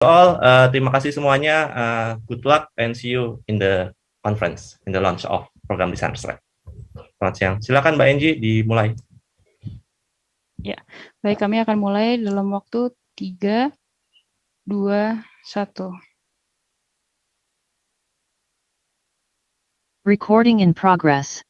all, terima kasih semuanya. Good luck and see you in the conference, in the launch of program Design Abstract. Selamat siang. Silakan Mbak Enji dimulai. Ya, baik, kami akan mulai dalam waktu 3, 2, 1. Recording in progress.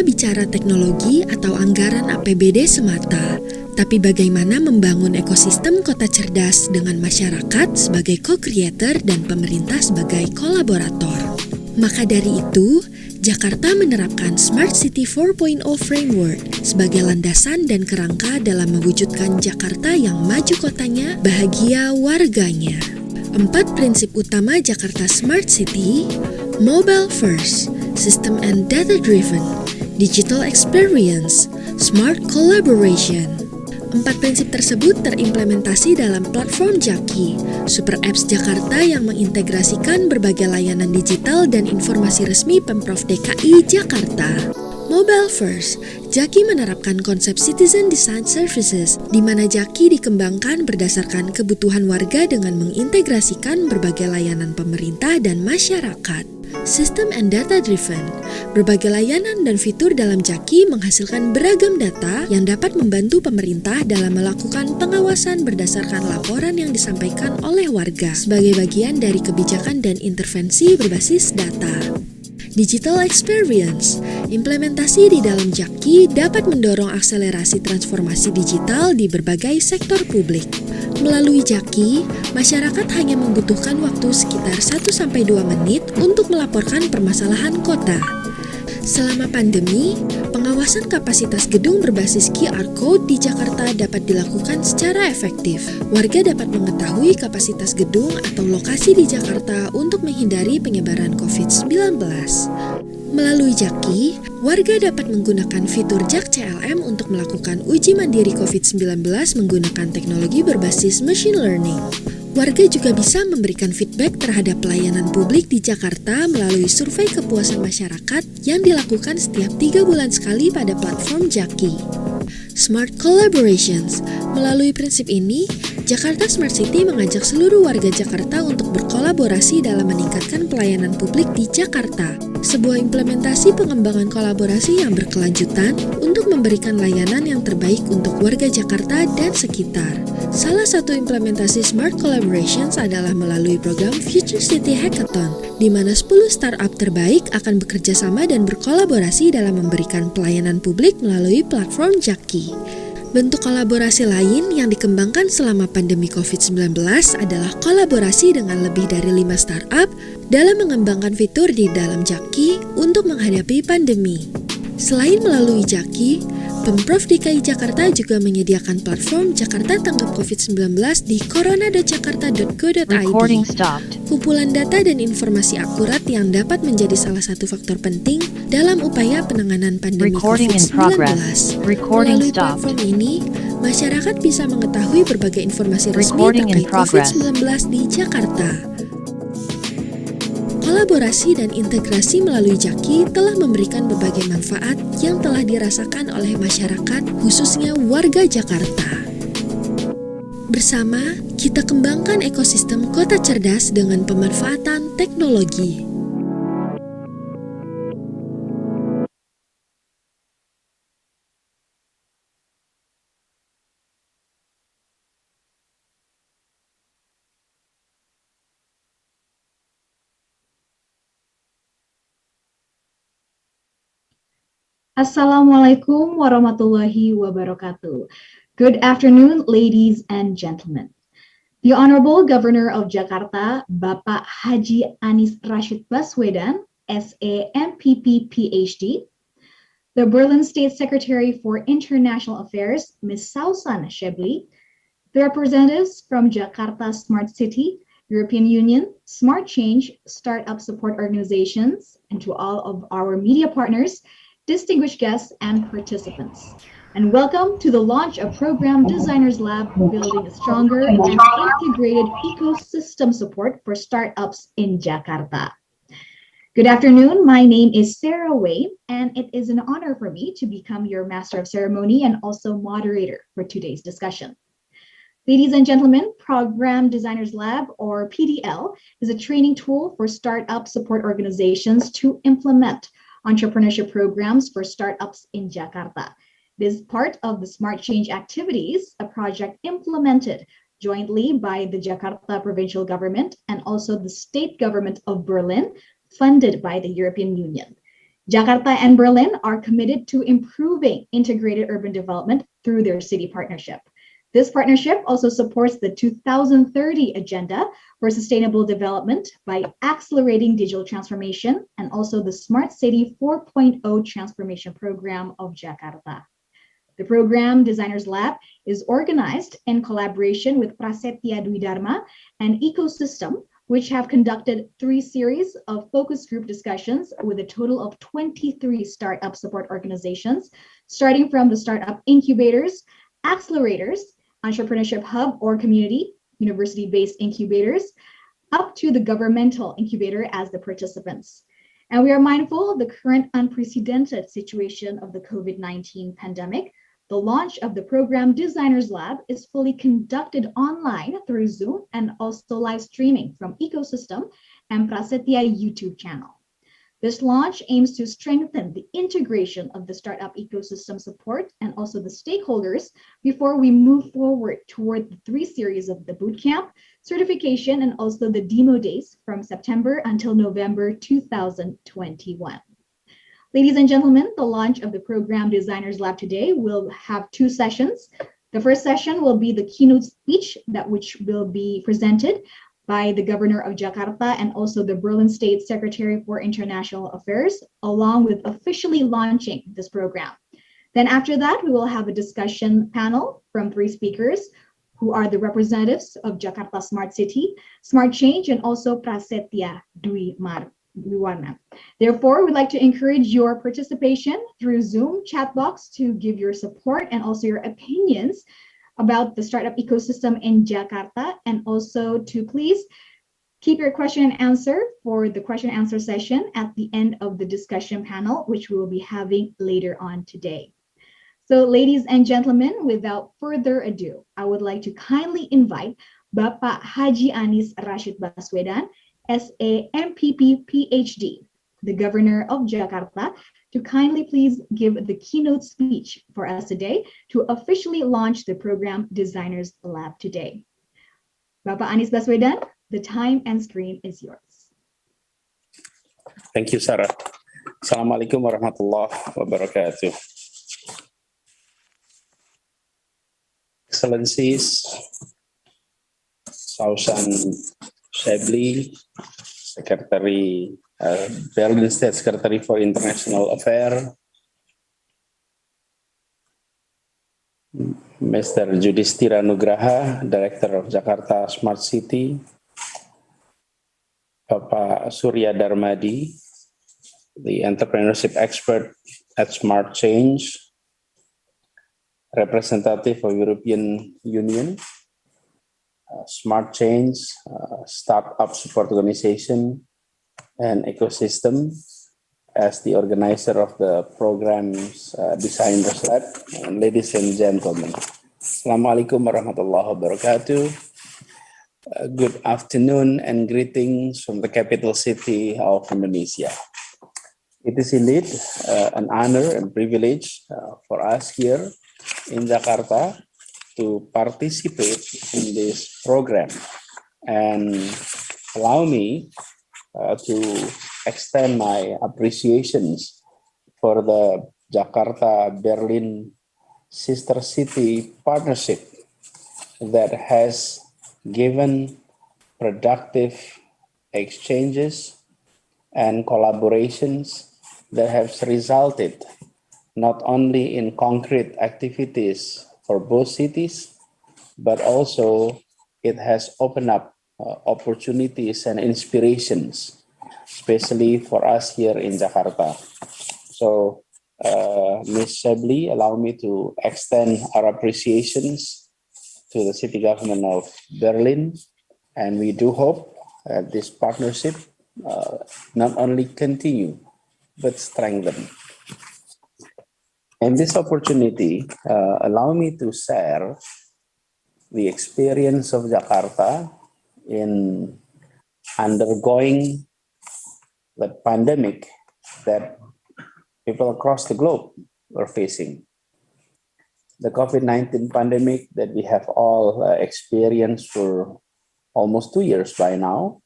bicara teknologi atau anggaran APBD semata, tapi bagaimana membangun ekosistem kota cerdas dengan masyarakat sebagai co-creator dan pemerintah sebagai kolaborator. Maka dari itu, Jakarta menerapkan Smart City 4.0 Framework sebagai landasan dan kerangka dalam mewujudkan Jakarta yang maju kotanya, bahagia warganya. 4 prinsip utama Jakarta Smart City: Mobile First, System and Data Driven, Digital Experience, Smart Collaboration. 4 prinsip tersebut terimplementasi dalam platform Jaki, super apps Jakarta yang mengintegrasikan berbagai layanan digital dan informasi resmi Pemprov DKI Jakarta. Mobile First, Jaki menerapkan konsep Citizen Design Services, di mana Jaki dikembangkan berdasarkan kebutuhan warga dengan mengintegrasikan berbagai layanan pemerintah dan masyarakat. System and Data Driven, berbagai layanan dan fitur dalam Jaki menghasilkan beragam data yang dapat membantu pemerintah dalam melakukan pengawasan berdasarkan laporan yang disampaikan oleh warga sebagai bagian dari kebijakan dan intervensi berbasis data. Digital Experience, implementasi di dalam Jaki dapat mendorong akselerasi transformasi digital di berbagai sektor publik. Melalui Jaki, masyarakat hanya membutuhkan waktu sekitar 1-2 menit untuk melaporkan permasalahan kota. Selama pandemi, pengawasan kapasitas gedung berbasis QR Code di Jakarta dapat dilakukan secara efektif. Warga dapat mengetahui kapasitas gedung atau lokasi di Jakarta untuk menghindari penyebaran COVID-19. Melalui Jaki, warga dapat menggunakan fitur Jak CLM untuk melakukan uji mandiri COVID-19 menggunakan teknologi berbasis machine learning. Warga juga bisa memberikan feedback terhadap pelayanan publik di Jakarta melalui survei kepuasan masyarakat yang dilakukan setiap 3 bulan sekali pada platform Jaki. Smart Collaborations, melalui prinsip ini, Jakarta Smart City mengajak seluruh warga Jakarta untuk berkolaborasi dalam meningkatkan pelayanan publik di Jakarta. Sebuah implementasi pengembangan kolaborasi yang berkelanjutan untuk memberikan layanan yang terbaik untuk warga Jakarta dan sekitar. Salah satu implementasi Smart Collaborations adalah melalui program Future City Hackathon, di mana 10 startup terbaik akan bekerja sama dan berkolaborasi dalam memberikan pelayanan publik melalui platform Jaki. Bentuk kolaborasi lain yang dikembangkan selama pandemi COVID-19 adalah kolaborasi dengan lebih dari 5 startup dalam mengembangkan fitur di dalam Jaki untuk menghadapi pandemi. Selain melalui Jaki, Pemprov DKI Jakarta juga menyediakan platform Jakarta Tanggap COVID-19 di corona.jakarta.go.id. Kumpulan data dan informasi akurat yang dapat menjadi salah satu faktor penting dalam upaya penanganan pandemi COVID-19. Melalui platform ini, masyarakat bisa mengetahui berbagai informasi resmi terkait COVID-19 di Jakarta. Kolaborasi dan integrasi melalui Jaki telah memberikan berbagai manfaat yang telah dirasakan oleh masyarakat, khususnya warga Jakarta. Bersama, kita kembangkan ekosistem kota cerdas dengan pemanfaatan teknologi. Assalamualaikum warahmatullahi wabarakatuh. Good afternoon, ladies and gentlemen. The Honorable Governor of Jakarta, Bapak Haji Anies Rashid Baswedan, SAMPP PhD, the Berlin State Secretary for International Affairs, Ms. Sausan Shebli, the representatives from Jakarta Smart City, European Union, Smart Change, Startup Support Organizations, and to all of our media partners, distinguished guests and participants. And welcome to the launch of Program Designers Lab, building a stronger and integrated ecosystem support for startups in Jakarta. Good afternoon, my name is Sarah Wei, and it is an honor for me to become your Master of Ceremony and also moderator for today's discussion. Ladies and gentlemen, Program Designers Lab, or PDL, is a training tool for startup support organizations to implement entrepreneurship programs for startups in Jakarta. This is part of the Smart Change activities, a project implemented jointly by the Jakarta provincial government and also the state government of Berlin, funded by the European Union. Jakarta and Berlin are committed to improving integrated urban development through their city partnership. This partnership also supports the 2030 Agenda for Sustainable Development by accelerating digital transformation and also the Smart City 4.0 transformation program of Jakarta. The program Designers Lab is organized in collaboration with Prasetia Dwidharma and Ecoxyztem, which have conducted 3 series of focus group discussions with a total of 23 startup support organizations, starting from the startup incubators, accelerators, entrepreneurship hub or community, university-based incubators, up to the governmental incubator as the participants. And we are mindful of the current unprecedented situation of the COVID-19 pandemic. The launch of the program Designers Lab is fully conducted online through Zoom and also live streaming from Ecoxyztem and Prasetia YouTube channel. This launch aims to strengthen the integration of the startup ecosystem support and also the stakeholders before we move forward toward the 3 series of the bootcamp, certification, and also the demo days from September until November 2021. Ladies and gentlemen, the launch of the program Designers Lab today will have 2 sessions. The first session will be the keynote speech which will be presented by the Governor of Jakarta and also the Berlin State Secretary for International Affairs, along with officially launching this program. Then after that, we will have a discussion panel from 3 speakers who are the representatives of Jakarta Smart City, Smart Change, and also Prasetia Dwidharma. Therefore, we'd like to encourage your participation through Zoom chat box to give your support and also your opinions about the startup ecosystem in Jakarta, and also to please keep your question and answer for the question and answer session at the end of the discussion panel, which we will be having later on today. So ladies and gentlemen, without further ado, I would like to kindly invite Bapak Haji Anies Rashid Baswedan, SA MPP PhD, the Governor of Jakarta, to kindly please give the keynote speech for us today to officially launch the program Designers Lab today. Bapak Anies Baswedan, the time and screen is yours. Thank you, Sarah. Assalamualaikum warahmatullahi wabarakatuh. Excellencies, Sausan Shebli, Secretary, Berlin State Secretary for International Affairs, Mr. Judhistira Nugraha, Director of Jakarta Smart City, Bapak Surya Darmadi, the entrepreneurship expert at Smart Change, representative of European Union, Smart Change, Startup Support Organization, and Ecosystem as the organizer of the program's Designers Lab. And ladies and gentlemen, Assalamualaikum warahmatullahi wabarakatuh. Good afternoon and greetings from the capital city of Indonesia. It is indeed an honor and privilege for us here in Jakarta to participate in this program, and allow me to extend my appreciations for the Jakarta-Berlin Sister City Partnership that has given productive exchanges and collaborations that have resulted not only in concrete activities for both cities, but also it has opened up opportunities and inspirations, especially for us here in Jakarta. So, Ms. Shebli, allow me to extend our appreciations to the city government of Berlin, and we do hope this partnership not only continue, but strengthen. And this opportunity allow me to share the experience of Jakarta in undergoing the pandemic that people across the globe were facing. The COVID-19 pandemic that we have all experienced for almost 2 years by now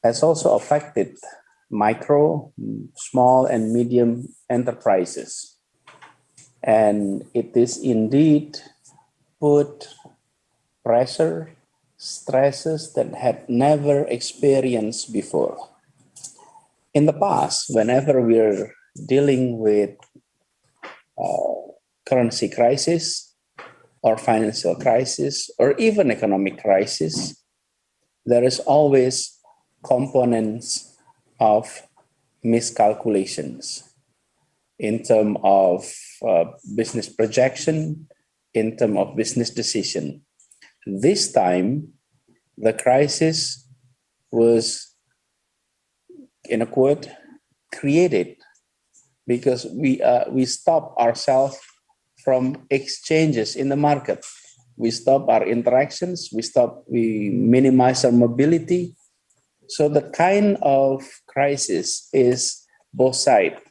has also affected micro, small, and medium enterprises. And it is indeed put pressure, stresses that had never experienced before. In the past, whenever we're dealing with currency crisis or financial crisis or even economic crisis, there is always components of miscalculations in terms of business projection, in terms of business decision. This time, the crisis was, in a quote, created because we stop ourselves from exchanges in the market. We stop our interactions, we minimize our mobility. So the kind of crisis is both sides.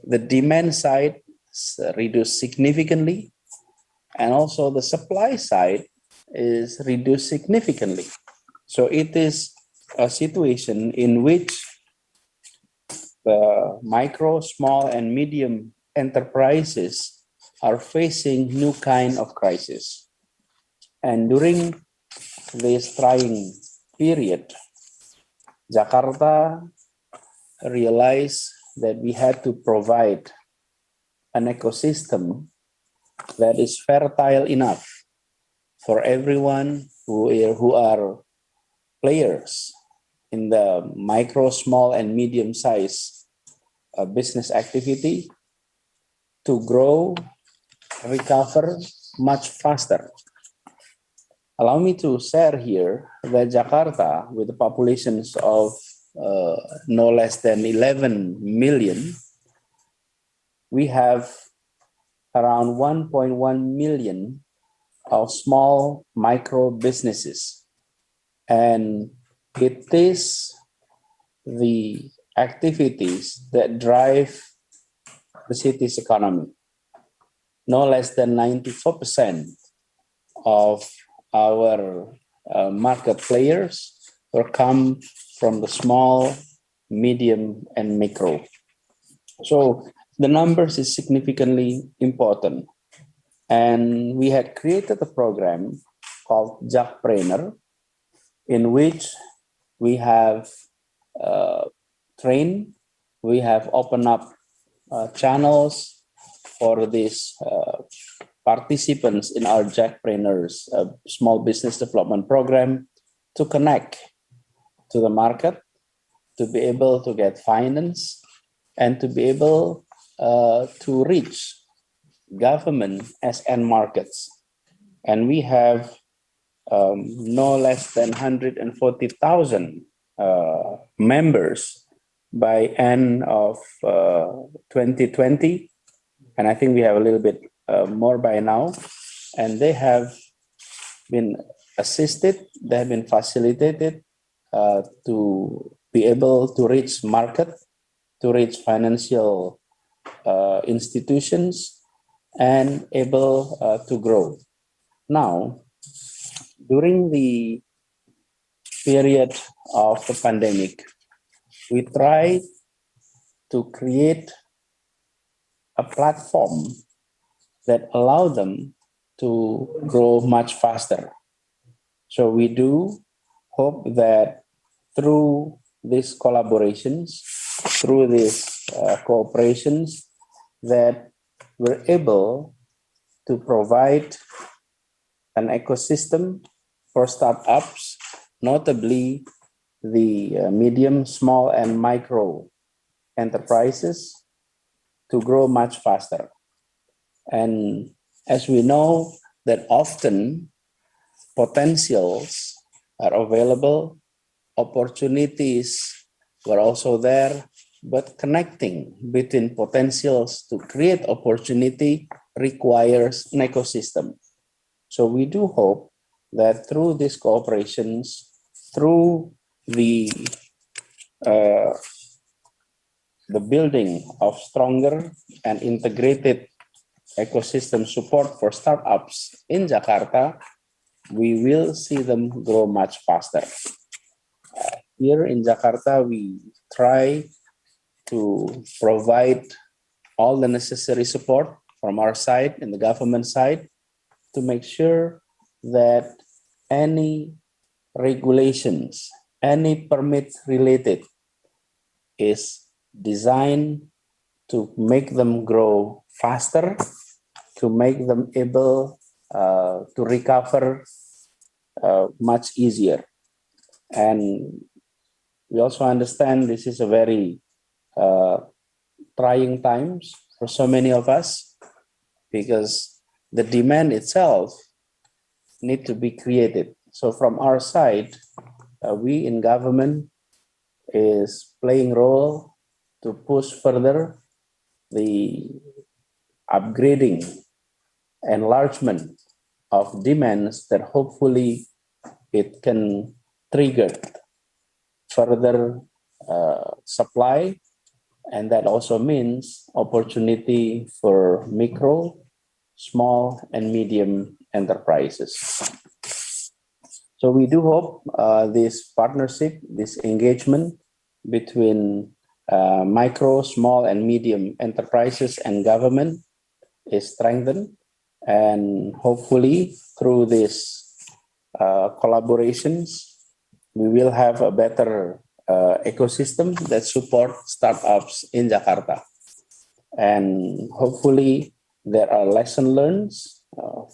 The demand side is reduced significantly, and also the supply side is reduced significantly. So it is a situation in which the micro, small, and medium enterprises are facing new kind of crisis. And during this trying period, Jakarta realized that we had to provide an ecosystem that is fertile enough for everyone who are players in the micro, small, and medium-sized business activity to grow, recover much faster. Allow me to share here that Jakarta, with the populations of no less than 11 million, we have around 1.1 million of small micro businesses. And it is the activities that drive the city's economy. No less than 94% of our market players will come from the small, medium, and micro. So the numbers is significantly important. And we had created a program called Jakpreneur, in which we have trained, we have opened up channels for these participants in our Jakpreneurs small business development program to connect to the market, to be able to get finance, and to be able to reach government as end markets. And we have no less than 140,000 members by end of 2020. And I think we have a little bit more by now. And they have been assisted, they have been facilitated to be able to reach market, to reach financial institutions, and able to grow. Now, during the period of the pandemic, we tried to create a platform that allow them to grow much faster. So we do hope that through these collaborations, through these cooperations, that we're able to provide an ecosystem for startups, notably the medium, small, and micro enterprises, to grow much faster. And as we know that often potentials are available, opportunities were also there, but connecting between potentials to create opportunity requires an ecosystem. So we do hope that through these cooperations, through the building of stronger and integrated ecosystem support for startups in Jakarta, we will see them grow much faster. Here in Jakarta, we try to provide all the necessary support from our side and the government side to make sure that any regulations, any permit related is designed to make them grow faster, to make them able to recover much easier. And we also understand this is a very trying times for so many of us, because the demand itself need to be created. So from our side, we in government is playing role to push further the upgrading, enlargement of demands that hopefully it can trigger further supply, and that also means opportunity for micro, small, and medium enterprises. So we do hope this partnership, this engagement between micro, small, and medium enterprises and government is strengthened, and hopefully through this collaborations, we will have a better ecosystem that support startups in Jakarta. And hopefully there are lessons learned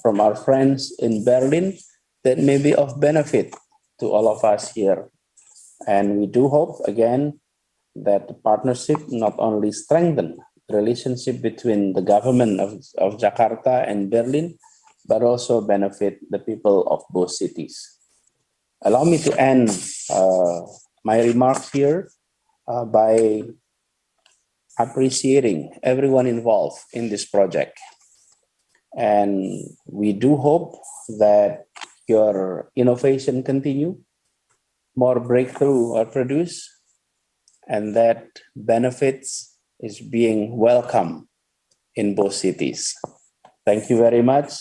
from our friends in Berlin that may be of benefit to all of us here. And we do hope, again, that the partnership not only strengthen the relationship between the government of Jakarta and Berlin, but also benefit the people of both cities. Allow me to end my remarks here by appreciating everyone involved in this project. And we do hope that your innovation continue, more breakthrough are produced, and that benefits is being welcomed in both cities. Thank you very much.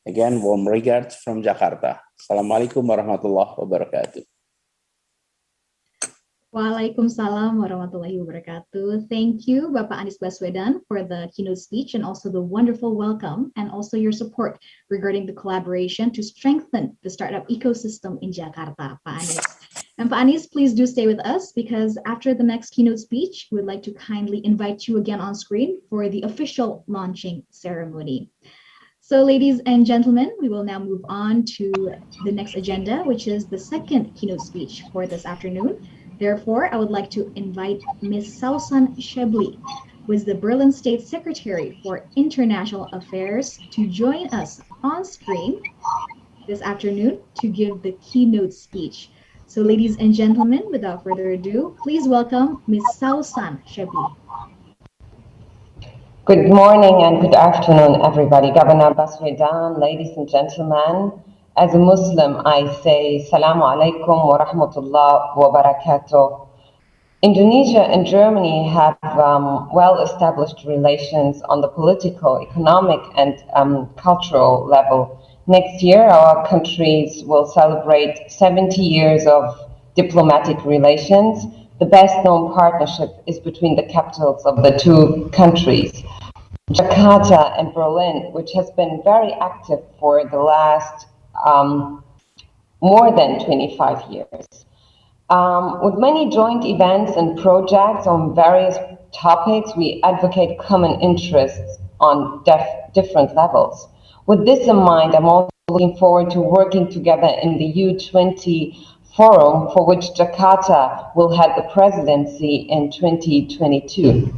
Again, warm regards from Jakarta. Assalamualaikum warahmatullahi wabarakatuh. Waalaikumsalam warahmatullahi wabarakatuh. Thank you, Bapak Anies Baswedan, for the keynote speech and also the wonderful welcome and also your support regarding the collaboration to strengthen the startup ecosystem in Jakarta, Pak Anies. And Pak Anies, please do stay with us, because after the next keynote speech, we'd like to kindly invite you again on screen for the official launching ceremony. So ladies and gentlemen, we will now move on to the next agenda, which is the second keynote speech for this afternoon. Therefore, I would like to invite Ms. Sausan Shebli, who is the Berlin State Secretary for International Affairs, to join us on screen this afternoon to give the keynote speech. So ladies and gentlemen, without further ado, please welcome Ms. Sausan Shebli. Good morning and good afternoon, everybody. Governor Baswedan, ladies and gentlemen. As a Muslim, I say Salamu alaikum wa rahmatullah wa barakatuh. Indonesia and Germany have well-established relations on the political, economic, and cultural level. Next year, our countries will celebrate 70 years of diplomatic relations. The best-known partnership is between the capitals of the two countries, Jakarta and Berlin, which has been very active for the last more than 25 years. With many joint events and projects on various topics, we advocate common interests on different levels. With this in mind, I'm also looking forward to working together in the U20 forum, for which Jakarta will head the presidency in 2022.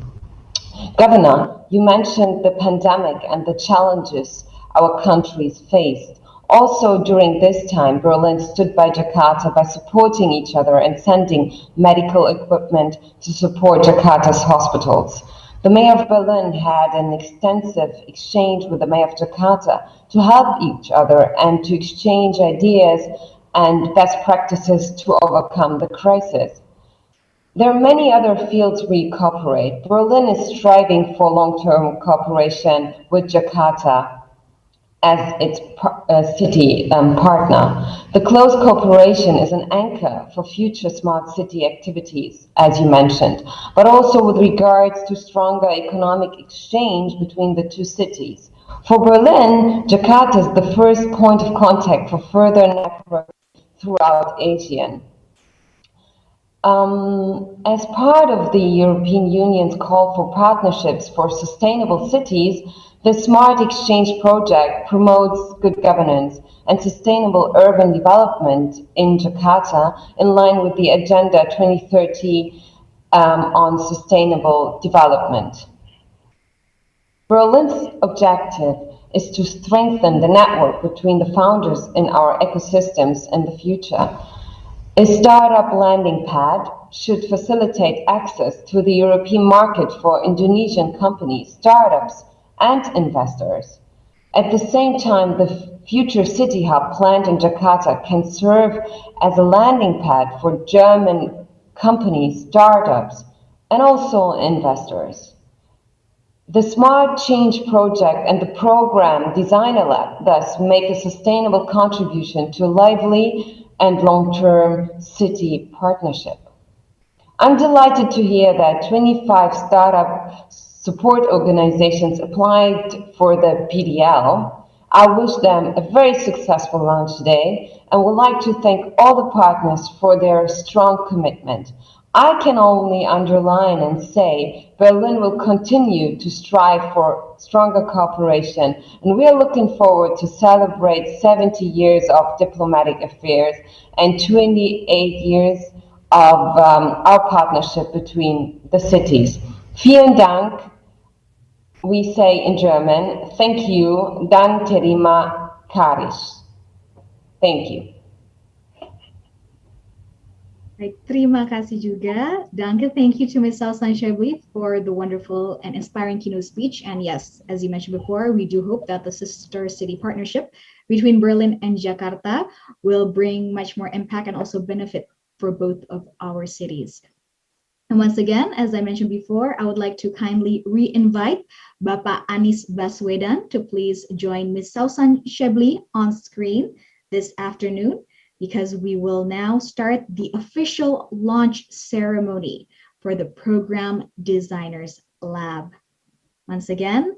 Governor, you mentioned the pandemic and the challenges our countries faced. Also during this time, Berlin stood by Jakarta by supporting each other and sending medical equipment to support Jakarta's hospitals. The mayor of Berlin had an extensive exchange with the mayor of Jakarta to help each other and to exchange ideas and best practices to overcome the crisis. There are many other fields we cooperate. Berlin is striving for long-term cooperation with Jakarta, as its city partner. The close cooperation is an anchor for future smart city activities, as you mentioned, but also with regards to stronger economic exchange between the two cities. For Berlin, Jakarta is the first point of contact for further network throughout Asia. As part of the European Union's call for partnerships for sustainable cities, the Smart Exchange project promotes good governance and sustainable urban development in Jakarta in line with the Agenda 2030 on sustainable development. Berlin's objective is to strengthen the network between the founders in our ecosystems in the future. A startup landing pad should facilitate access to the European market for Indonesian companies, startups, and investors. At the same time, the future city hub planned in Jakarta can serve as a landing pad for German companies, startups, and also investors. The Smart Change project and the program Designer Lab thus make a sustainable contribution to a lively and long-term city partnership. I'm delighted to hear that 25 startup support organizations applied for the PDL. I wish them a very successful launch today and would like to thank all the partners for their strong commitment. I can only underline and say Berlin will continue to strive for stronger cooperation, and we are looking forward to celebrate 70 years of diplomatic affairs and 28 years of our partnership between the cities. Vielen Dank, we say in German, thank you, dan terima kasih. Thank you. Baik, terima kasih juga. Danke, thank you to Ms. Sausan Shebli for the wonderful and inspiring keynote speech. And yes, as you mentioned before, we do hope that the sister city partnership between Berlin and Jakarta will bring much more impact and also benefit for both of our cities. And once again, as I mentioned before, I would like to kindly re-invite Bapak Anies Baswedan to please join Ms. Sausan Shebli on screen this afternoon, because we will now start the official launch ceremony for the Program Designers Lab. Once again,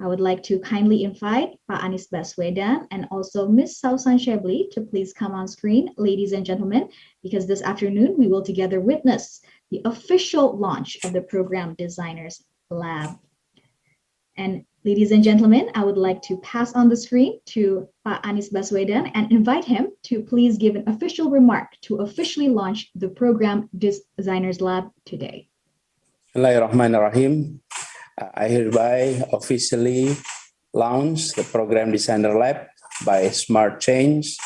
I would like to kindly invite Pak Anies Baswedan and also Ms. Sausan Shebli to please come on screen, ladies and gentlemen, because this afternoon we will together witness the official launch of the Program Designers Lab. And ladies and gentlemen, I would like to pass on the screen to Pak Anies Baswedan and invite him to please give an official remark to officially launch the Program Designers Lab today. Bismillahirrahmanirrahim. I hereby officially launch the Program Designer Lab by Smart Change.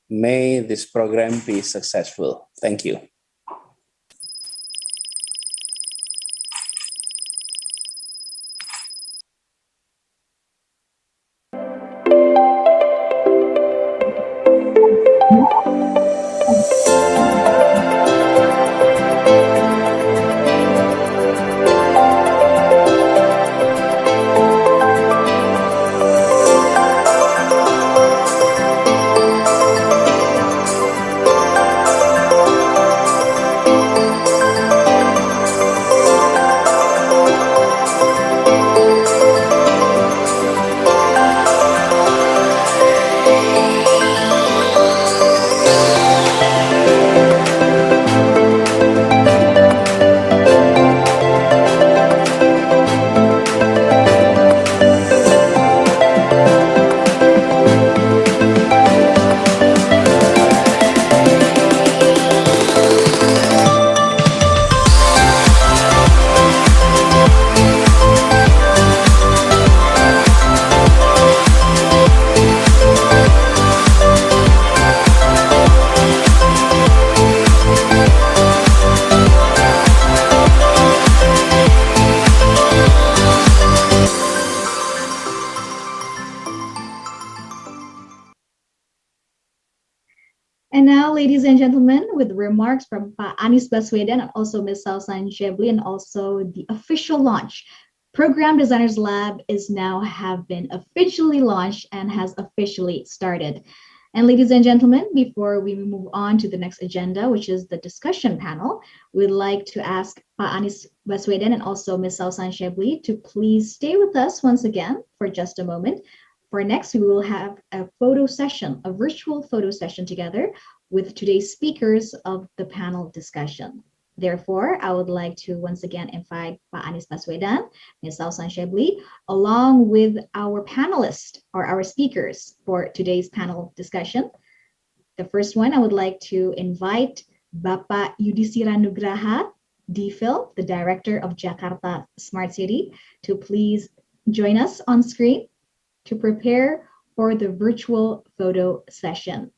May this program be successful. Thank you. And now, ladies and gentlemen, with remarks from Pak Anies Baswedan and also Ms. Sausan Shebli, and also the official launch Program Designers Lab is now have been officially launched and has officially started. And ladies and gentlemen, before we move on to the next agenda, which is the discussion panel, we'd like to ask Pak Anies Baswedan and also Ms. Sausan Shebli to please stay with us once again for just a moment. For next, we will have a photo session, a virtual photo session together with today's speakers of the panel discussion. Therefore, I would like to once again invite Pak Anies Baswedan, Ms. Sausan Shebli, along with our panelists or our speakers for today's panel discussion. The first one, I would like to invite Bapak Yudhistira Nugraha Difil, the Director of Jakarta Smart City, to please join us on screen to prepare for the virtual photo session.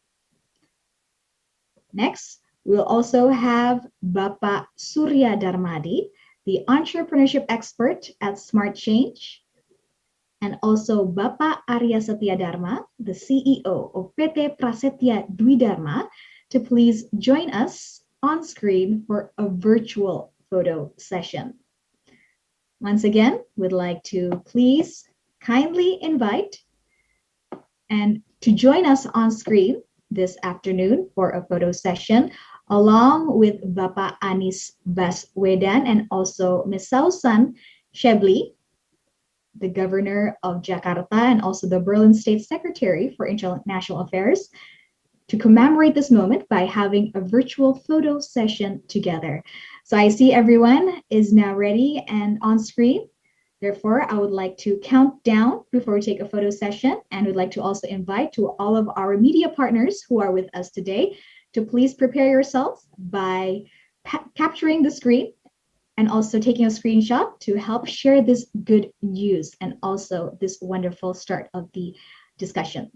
Next, we'll also have Bapak Surya Darmadi, the entrepreneurship expert at Smart Change, and also Bapak Arya Setia Dharma, the CEO of PT Prasetia Dwidharma, to please join us on screen for a virtual photo session. Once again, we'd like to please kindly invite and to join us on screen this afternoon for a photo session, along with Bapak Anies Baswedan and also Ms. Sausan Shebli, the Governor of Jakarta and also the Berlin State Secretary for International Affairs, to commemorate this moment by having a virtual photo session together. So I see everyone is now ready and on screen. Therefore, I would like to count down before we take a photo session, and would like to also invite to all of our media partners who are with us today to please prepare yourselves by capturing the screen and also taking a screenshot to help share this good news and also this wonderful start of the discussion.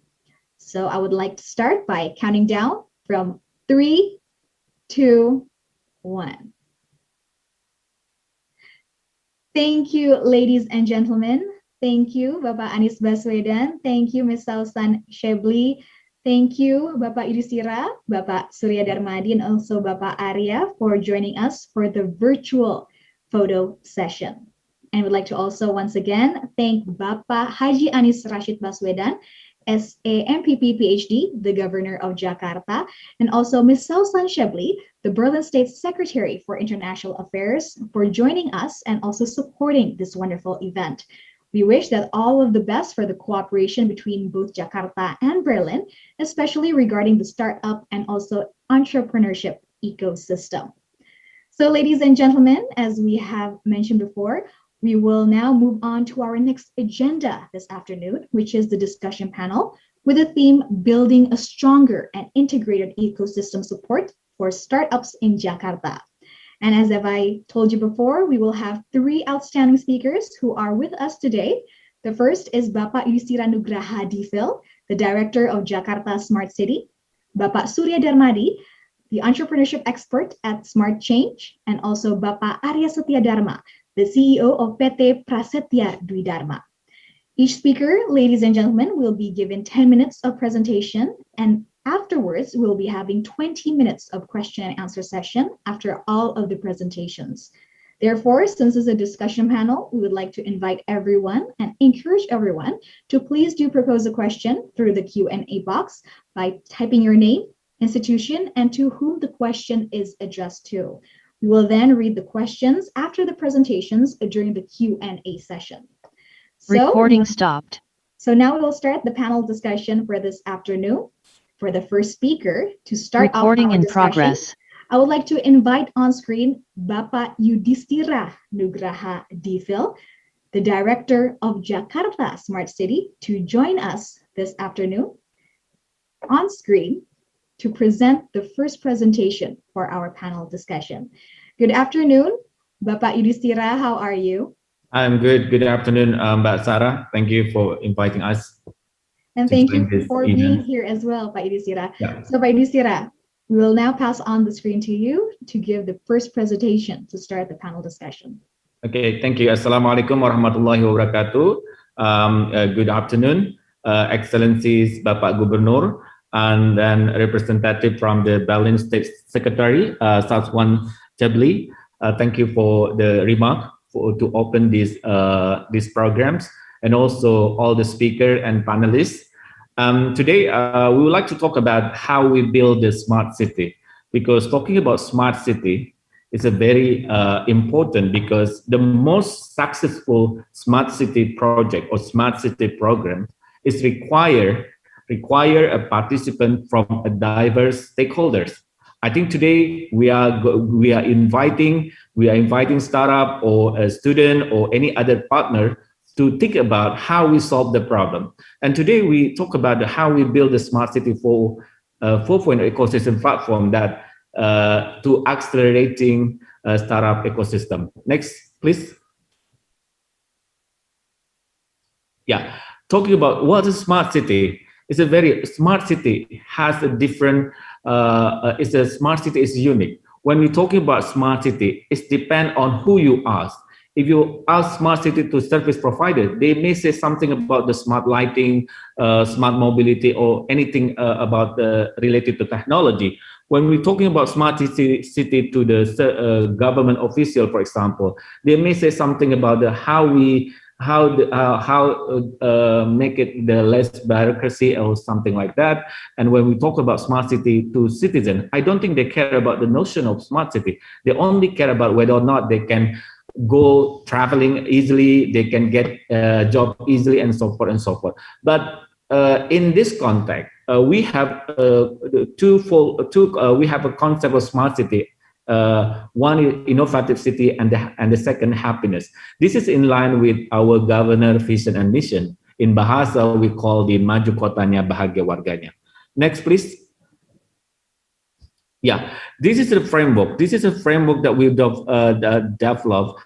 So I would like to start by counting down from 3, 2, 1. Thank you, ladies and gentlemen. Thank you, Bapak Anies Baswedan. Thank you, Ms. Sausan Shebli. Thank you, Bapak Yudhistira, Bapak Surya Darmadi, and also Bapak Arya for joining us for the virtual photo session. And we'd like to also once again thank Bapak Haji Anies Rashid Baswedan, SAMPP PhD, the Governor of Jakarta, and also Ms. Sausan Shebli, the Berlin State Secretary for International Affairs, for joining us and also supporting this wonderful event. We wish that all of the best for the cooperation between both Jakarta and Berlin, especially regarding the startup and also entrepreneurship ecosystem. So ladies and gentlemen, as we have mentioned before, we will now move on to our next agenda this afternoon, which is the discussion panel with the theme Building a Stronger and Integrated Ecosystem Support for Startups in Jakarta. And as I told you before, we will have 3 outstanding speakers who are with us today. The first is Bapak Yudhistira Nugraha Difil, the Director of Jakarta Smart City, Bapak Surya Darmadi, the entrepreneurship expert at Smart Change, and also Bapak Arya Setia Dharma, the CEO of PT Prasetia Dwidharma. Each speaker, ladies and gentlemen, will be given 10 minutes of presentation, and afterwards we'll be having 20 minutes of question and answer session after all of the presentations. Therefore, since it's a discussion panel, we would like to invite everyone and encourage everyone to please do propose a question through the Q&A box by typing your name, institution, and to whom the question is addressed to. We will then read the questions after the presentations during the Q&A session. Recording stopped. So now we will start the panel discussion for this afternoon. For the first speaker to start Recording our in discussion, progress. I would like to invite on screen Bapak Yudhistira Nugraha Difil, the Director of Jakarta Smart City, to join us this afternoon on screen to present the first presentation for our panel discussion. Good afternoon, Bapak Yudhistira, how are you? I'm good. Good afternoon, Mbak Sarah. Thank you for inviting us. And thank you for being here as well, Pak Yudhistira. Yeah. So Pak Yudhistira, we will now pass on the screen to you to give the first presentation to start the panel discussion. Okay, thank you. Assalamualaikum warahmatullahi wabarakatuh. Good afternoon, Excellencies Bapak Gubernur, and then representative from the Berlin State Secretary, Sausan Shebli. Thank you for the remark. to open these programs, and also all the speakers and panelists. Today, we would like to talk about how we build the smart city, because talking about smart city is a very important, because the most successful smart city project or smart city program is require a participant from a diverse stakeholders. I think today we are inviting startup or a student or any other partner to think about how we solve the problem. And today we talk about how we build the smart city 4.0 ecosystem platform that to accelerating startup ecosystem. Next, please. Yeah, talking about what is smart city. It's a very smart city has a different. It's a smart city is unique. When we're talking about smart city, it depends on who you ask. If you ask smart city to service provider, they may say something about the smart lighting, smart mobility, or anything about related to technology. When we're talking about smart city to the government official, for example, they may say something about how make it the less bureaucracy or something like that. And when we talk about smart city to citizen, I don't think they care about the notion of smart city. They only care about whether or not they can go traveling easily, they can get a job easily, and so forth and so forth. But in this context, we have we have a concept of smart city. One is innovative city, and the second happiness. This is in line with our governor vision and mission. In Bahasa, we call the Maju Kotanya Bahagia Warganya. Next, please. Yeah, this is the framework. This is a framework that we've developed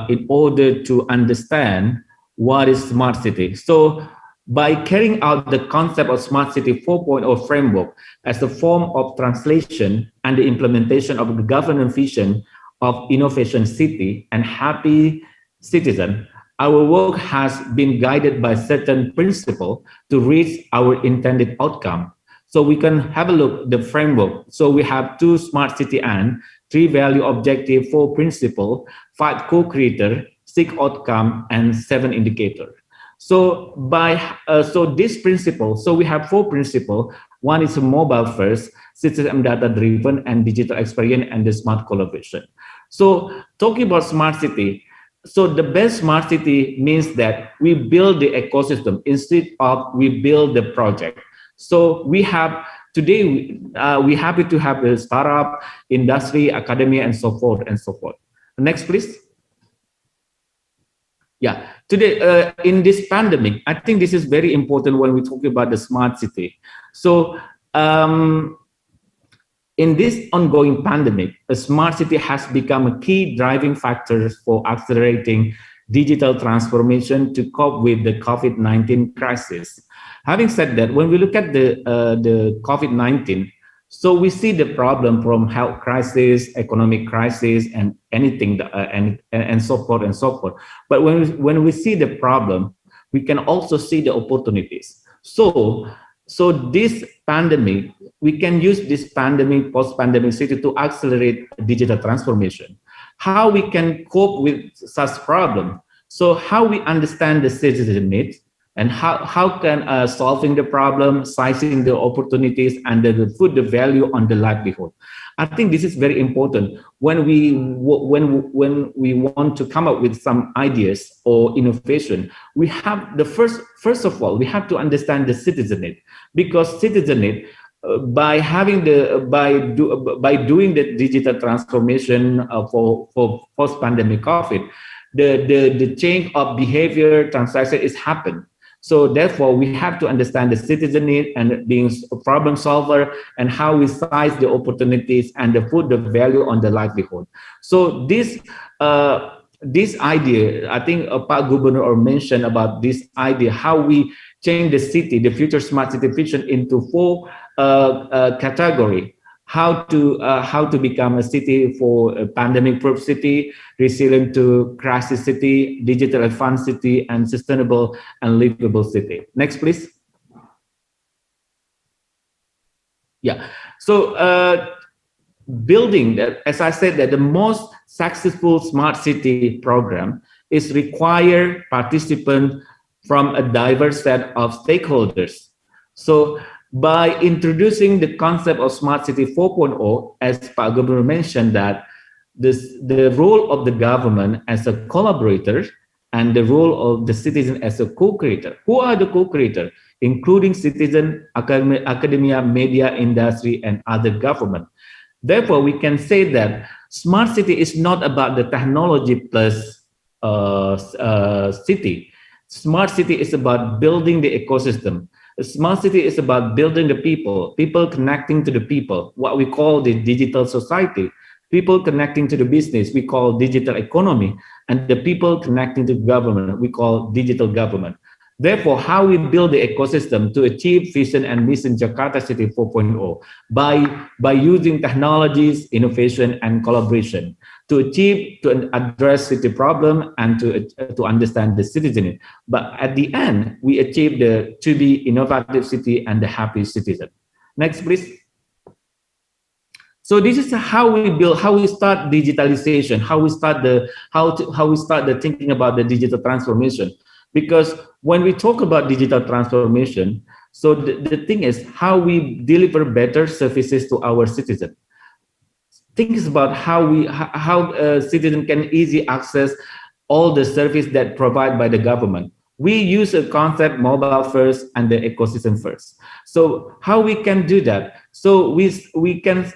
in order to understand what is smart city. So by carrying out the concept of Smart City 4.0 framework as a form of translation and the implementation of the governance vision of innovation city and happy citizen, our work has been guided by certain principles to reach our intended outcome. So we can have a look at the framework. So we have 2 smart city and 3 value objective, 4 principle, 5 co-creator, 6 outcome, and 7 indicator. So this principle, so we have 4 principles. One is mobile first, system data driven, and digital experience, and the smart collaboration. So talking about smart city, so the best smart city means that we build the ecosystem instead of we build the project. So we have today, we're happy to have the startup, industry, academia, and so forth and so forth. Next, please. Yeah, today in this pandemic, I think this is very important when we talk about the smart city. So in this ongoing pandemic, a smart city has become a key driving factor for accelerating digital transformation to cope with the COVID-19 crisis. Having said that, when we look at the COVID-19, so we see the problem from health crisis, economic crisis, and anything, and so forth and so forth. But when we see the problem, we can also see the opportunities. So this pandemic, we can use this pandemic, post-pandemic city to accelerate digital transformation. How we can cope with such problem? So how we understand the citizen needs, and how can solving the problem, sizing the opportunities, and put the value on the livelihood. I think this is very important when we want to come up with some ideas or innovation. We have the first of all, we have to understand the citizen need, because citizen need, by doing the digital transformation for post-pandemic COVID, the change of behavior transaction is happened. So therefore, we have to understand the citizen need and being a problem solver, and how we size the opportunities and put the value on the livelihood. So this idea, I think Pak Gubernur mentioned about this idea, how we change the city, the future smart city vision, into 4 categories. How to become a city for a pandemic-proof city, resilient to crisis city, digital advanced city, and sustainable and livable city. Next, please. Yeah. So building that, as I said, that the most successful smart city program is require participants from a diverse set of stakeholders. So by introducing the concept of Smart City 4.0, as Pak Gubernur mentioned, that the role of the government as a collaborator and the role of the citizen as a co-creator. Who are the co-creator? Including citizen, academia, media, industry, and other government. Therefore, we can say that smart city is not about the technology plus city. Smart city is about building the ecosystem. A smart city is about building the people connecting to the people, what we call the digital society. People connecting to the business, we call digital economy, and the people connecting to government, we call digital government. Therefore, how we build the ecosystem to achieve vision and mission Jakarta City 4.0 by using technologies, innovation, and collaboration to address city problem and to understand the citizen. But at the end, we achieve to be innovative city and the happy citizen. Next, please. So this is how we build, how we start digitalization, how we start the thinking about the digital transformation. Because when we talk about digital transformation, so the thing is how we deliver better services to our citizens. Think about how a citizen can easily access all the service that provided by the government. We use a concept mobile first and the ecosystem first. So how we can do that? So we can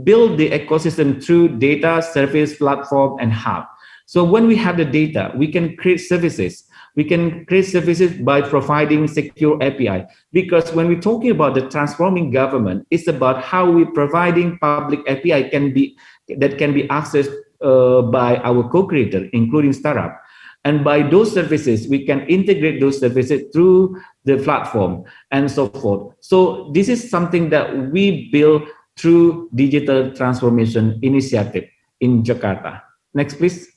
build the ecosystem through data, service, platform, and hub. So when we have the data, we can create services. We can create services by providing secure API. Because when we're talking about the transforming government, it's about how we providing public API that can be accessed by our co-creator, including startup. And by those services, we can integrate those services through the platform and so forth. So this is something that we build through digital transformation initiative in Jakarta. Next, please.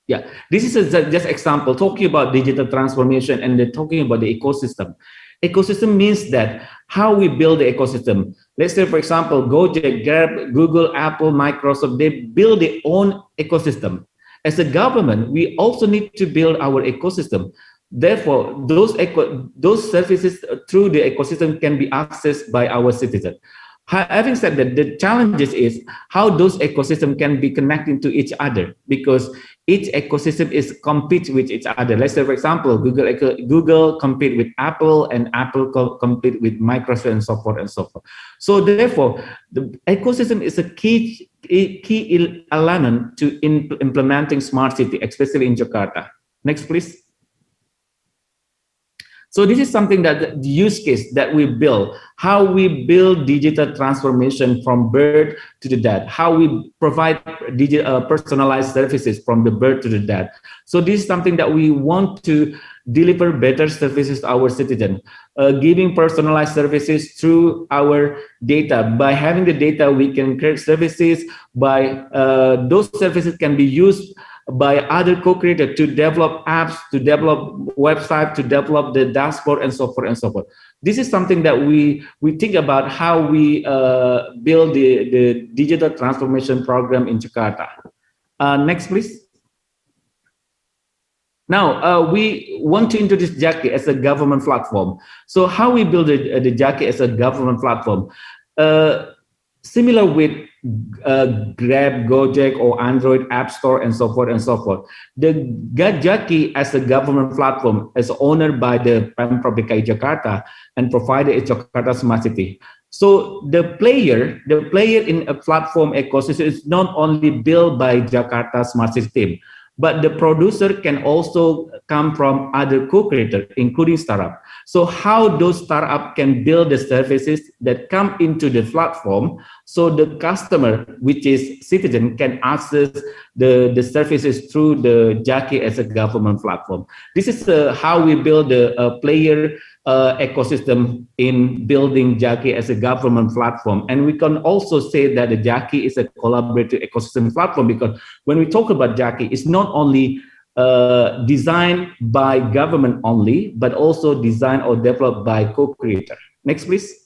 Yeah, this is just example talking about digital transformation and then talking about the ecosystem. Ecosystem means that how we build the ecosystem. Let's say, for example, Gojek, Grab, Google, Apple, Microsoft, they build their own ecosystem. As a government, we also need to build our ecosystem. Therefore, those services through the ecosystem can be accessed by our citizens. Having said that, the challenges is how those ecosystems can be connecting to each other, because each ecosystem is compete with each other. Let's say, for example, Google compete with Apple, and Apple compete with Microsoft, and so forth and so forth. So therefore, the ecosystem is a key element to implementing smart city, especially in Jakarta. Next, please. So this is something that the use case that we build, how we build digital transformation from birth to the death, how we provide personalized services from the birth to the death. So this is something that we want to deliver better services to our citizens, giving personalized services through our data. By having the data, we can create services. By those services can be used by other co-creators to develop apps, to develop websites, to develop the dashboard, and so forth and so forth. This is something that we think about how we build the digital transformation program in Jakarta. Next, please. Now, we want to introduce Jaki as a government platform. So how we build the Jaki as a government platform? Similar with Grab, Gojek, or Android App Store, and so forth and so forth. The Jaki as a government platform is owned by the Pemprov DKI Jakarta and provided in Jakarta Smart City. So the player in a platform ecosystem is not only built by Jakarta Smart City team, but the producer can also come from other co-creators, including startup. So how those startups can build the services that come into the platform, so the customer, which is citizen, can access the services through the Jaki as a government platform. This is how we build a player ecosystem in building Jaki as a government platform. And we can also say that the Jaki is a collaborative ecosystem platform, because when we talk about Jaki, it's not only designed by government only, but also designed or developed by co-creator. Next, please.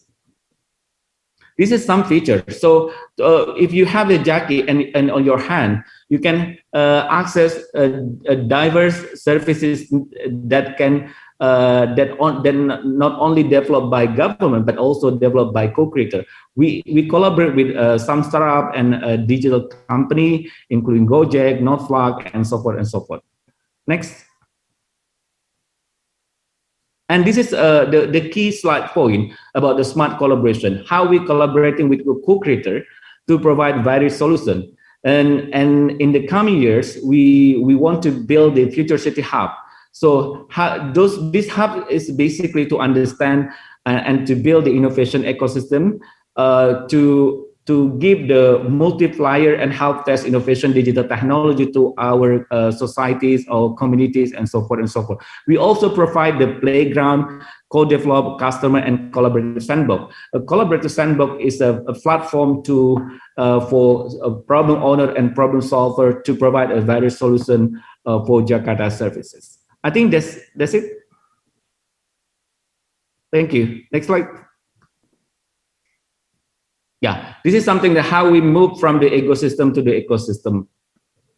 This is some feature. So if you have the Jackie and on your hand, you can access diverse services that can not only developed by government but also developed by co-creator. We collaborate with some startup and digital company, including Gojek, Notflag, and so forth and so forth. Next. And this is the key slide point about the smart collaboration, how we collaborating with co-creator to provide various solutions. And in the coming years, we want to build the Future City Hub. So this hub is basically to understand and to build the innovation ecosystem to give the multiplier and help test innovation digital technology to our societies or communities and so forth and so forth. We also provide the playground, co-develop, customer, and collaborative sandbox. A collaborative sandbox is a platform for a problem owner and problem solver to provide a various solution for Jakarta services. I think that's it. Thank you. Next slide. Yeah, this is something that how we move from the ecosystem to the ecosystem.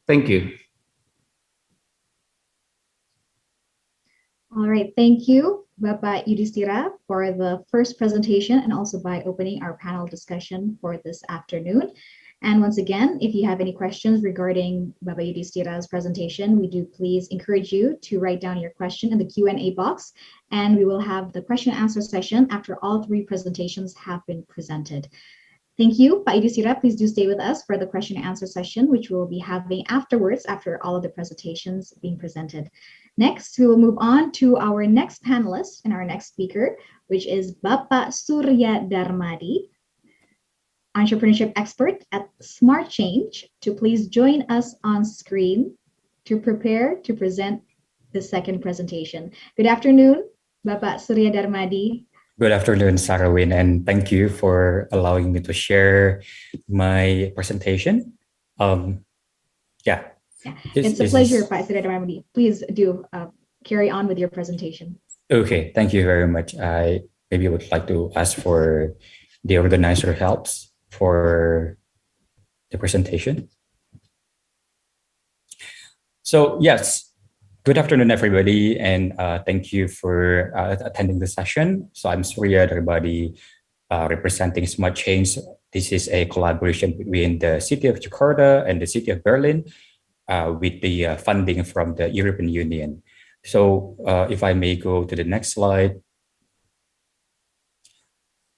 Thank you. All right, thank you, Bapak Yudhistira, for the first presentation and also by opening our panel discussion for this afternoon. And once again, if you have any questions regarding Bapak Yudhistira's presentation, we do please encourage you to write down your question in the Q&A box, and we will have the question and answer session after all three presentations have been presented. Thank you, Pak Yudhistira. Please do stay with us for the question and answer session, which we'll be having afterwards after all of the presentations being presented. Next, we will move on to our next panelist and our next speaker, which is Bapak Surya Darmadi, entrepreneurship expert at Smart Change, to please join us on screen to prepare to present the second presentation. Good afternoon, Bapak Surya Darmadi. Good afternoon, Sarawin, and thank you for allowing me to share my presentation. It's a pleasure, Pak Surya Darmadi. Please do carry on with your presentation. Okay, thank you very much. I maybe would like to ask for the organizer helps for the presentation. So yes. Good afternoon, everybody, and thank you for attending the session. So I'm Surya Darmadi, representing Smart Change. This is a collaboration between the city of Jakarta and the city of Berlin with the funding from the European Union. So if I may go to the next slide.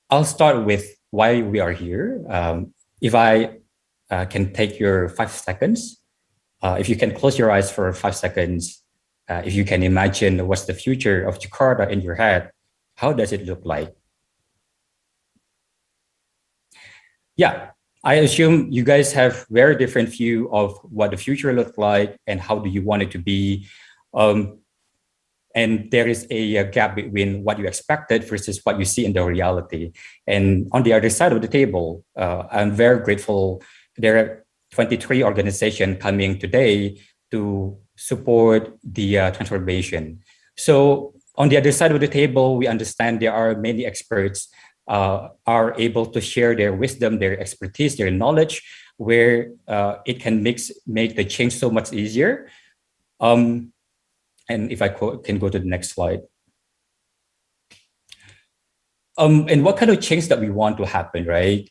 I'll start with why we are here. If I can take your 5 seconds, if you can close your eyes for 5 seconds, if you can imagine what's the future of Jakarta in your head, how does it look like? Yeah, I assume you guys have very different view of what the future looks like and how do you want it to be. And there is a gap between what you expected versus what you see in the reality. And on the other side of the table, I'm very grateful. There are 23 organizations coming today to support the transformation. So on the other side of the table, we understand there are many experts are able to share their wisdom, their expertise, their knowledge, where it can make the change so much easier. And if I can go to the next slide. And what kind of change that we want to happen, right?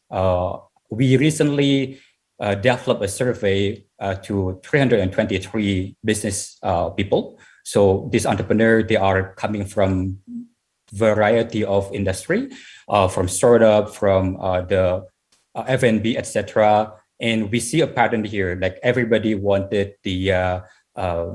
We recently developed a survey to 323 business people. So these entrepreneurs, they are coming from variety of industry, from startup, from the F&B, etc. And we see a pattern here, like everybody wanted the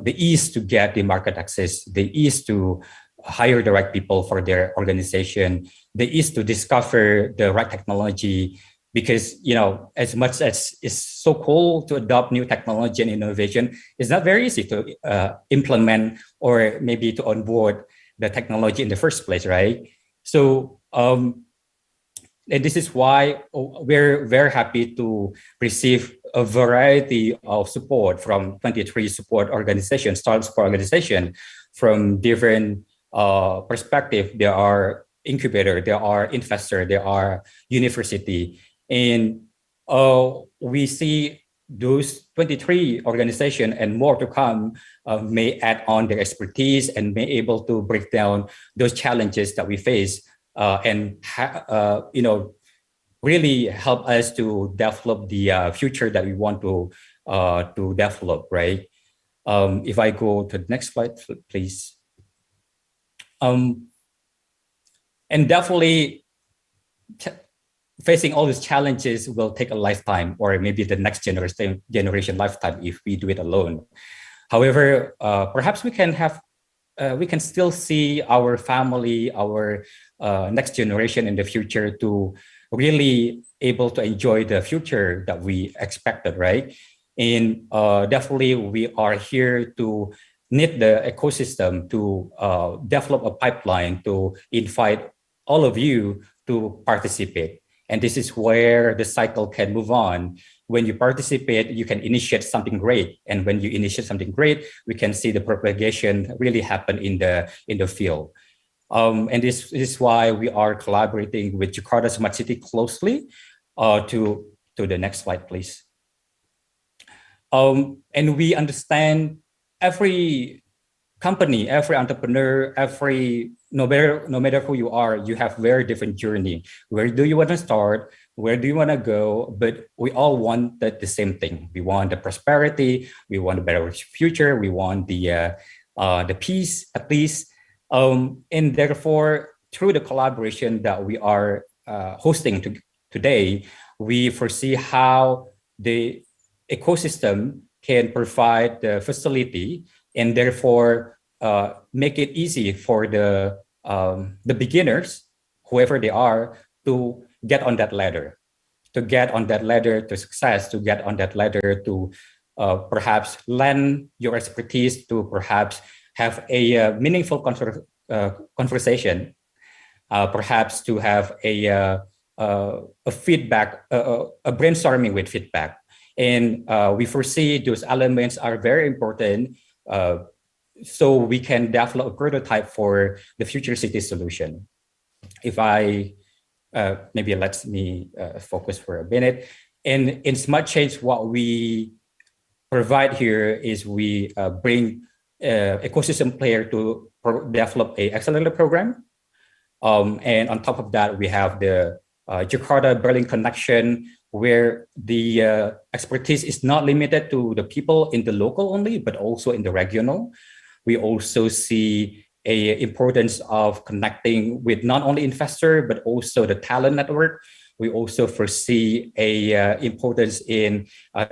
ease to get the market access, the ease to hire the right people for their organization, the ease to discover the right technology. Because, you know, as much as it's so cool to adopt new technology and innovation, it's not very easy to implement or maybe to onboard the technology in the first place, right? So, and this is why we're very happy to receive a variety of support from 23 support organizations, startup support organizations from different perspectives. There are incubator, there are investor, there are university, and we see those 23 organizations and more to come may add on their expertise and may able to break down those challenges that we face and really help us to develop the future that we want to develop, right? If I go to the next slide, please. And definitely facing all these challenges will take a lifetime, or maybe the next generation lifetime if we do it alone. However, perhaps we can still see our family, our next generation in the future to really able to enjoy the future that we expected, right? And definitely we are here to knit the ecosystem to develop a pipeline to invite all of you to participate. And this is where the cycle can move on. When you participate, you can initiate something great. And when you initiate something great, we can see the propagation really happen in the field. And this is why we are collaborating with Jakarta Smart City closely. To the next slide, please. And we understand every company, every entrepreneur, no matter who you are, you have very different journey. Where do you want to start? Where do you want to go? But we all want the same thing. We want the prosperity. We want a better future. We want the peace, at least. And therefore, through the collaboration that we are hosting today, we foresee how the ecosystem can provide the facility and therefore make it easy for the beginners, whoever they are, to get on that ladder, to success, to get on that ladder to perhaps lend your expertise, to perhaps have a meaningful conversation, perhaps to have a feedback, a brainstorming with feedback. And we foresee those elements are very important so we can develop a prototype for the future city solution. If I, maybe let me focus for a minute. And in Smart Change, what we provide here is we bring ecosystem player to develop a accelerator program. And on top of that, we have the Jakarta-Berlin connection, where the expertise is not limited to the people in the local only, but also in the regional. We also see a importance of connecting with not only investor, but also the talent network. We also foresee a importance in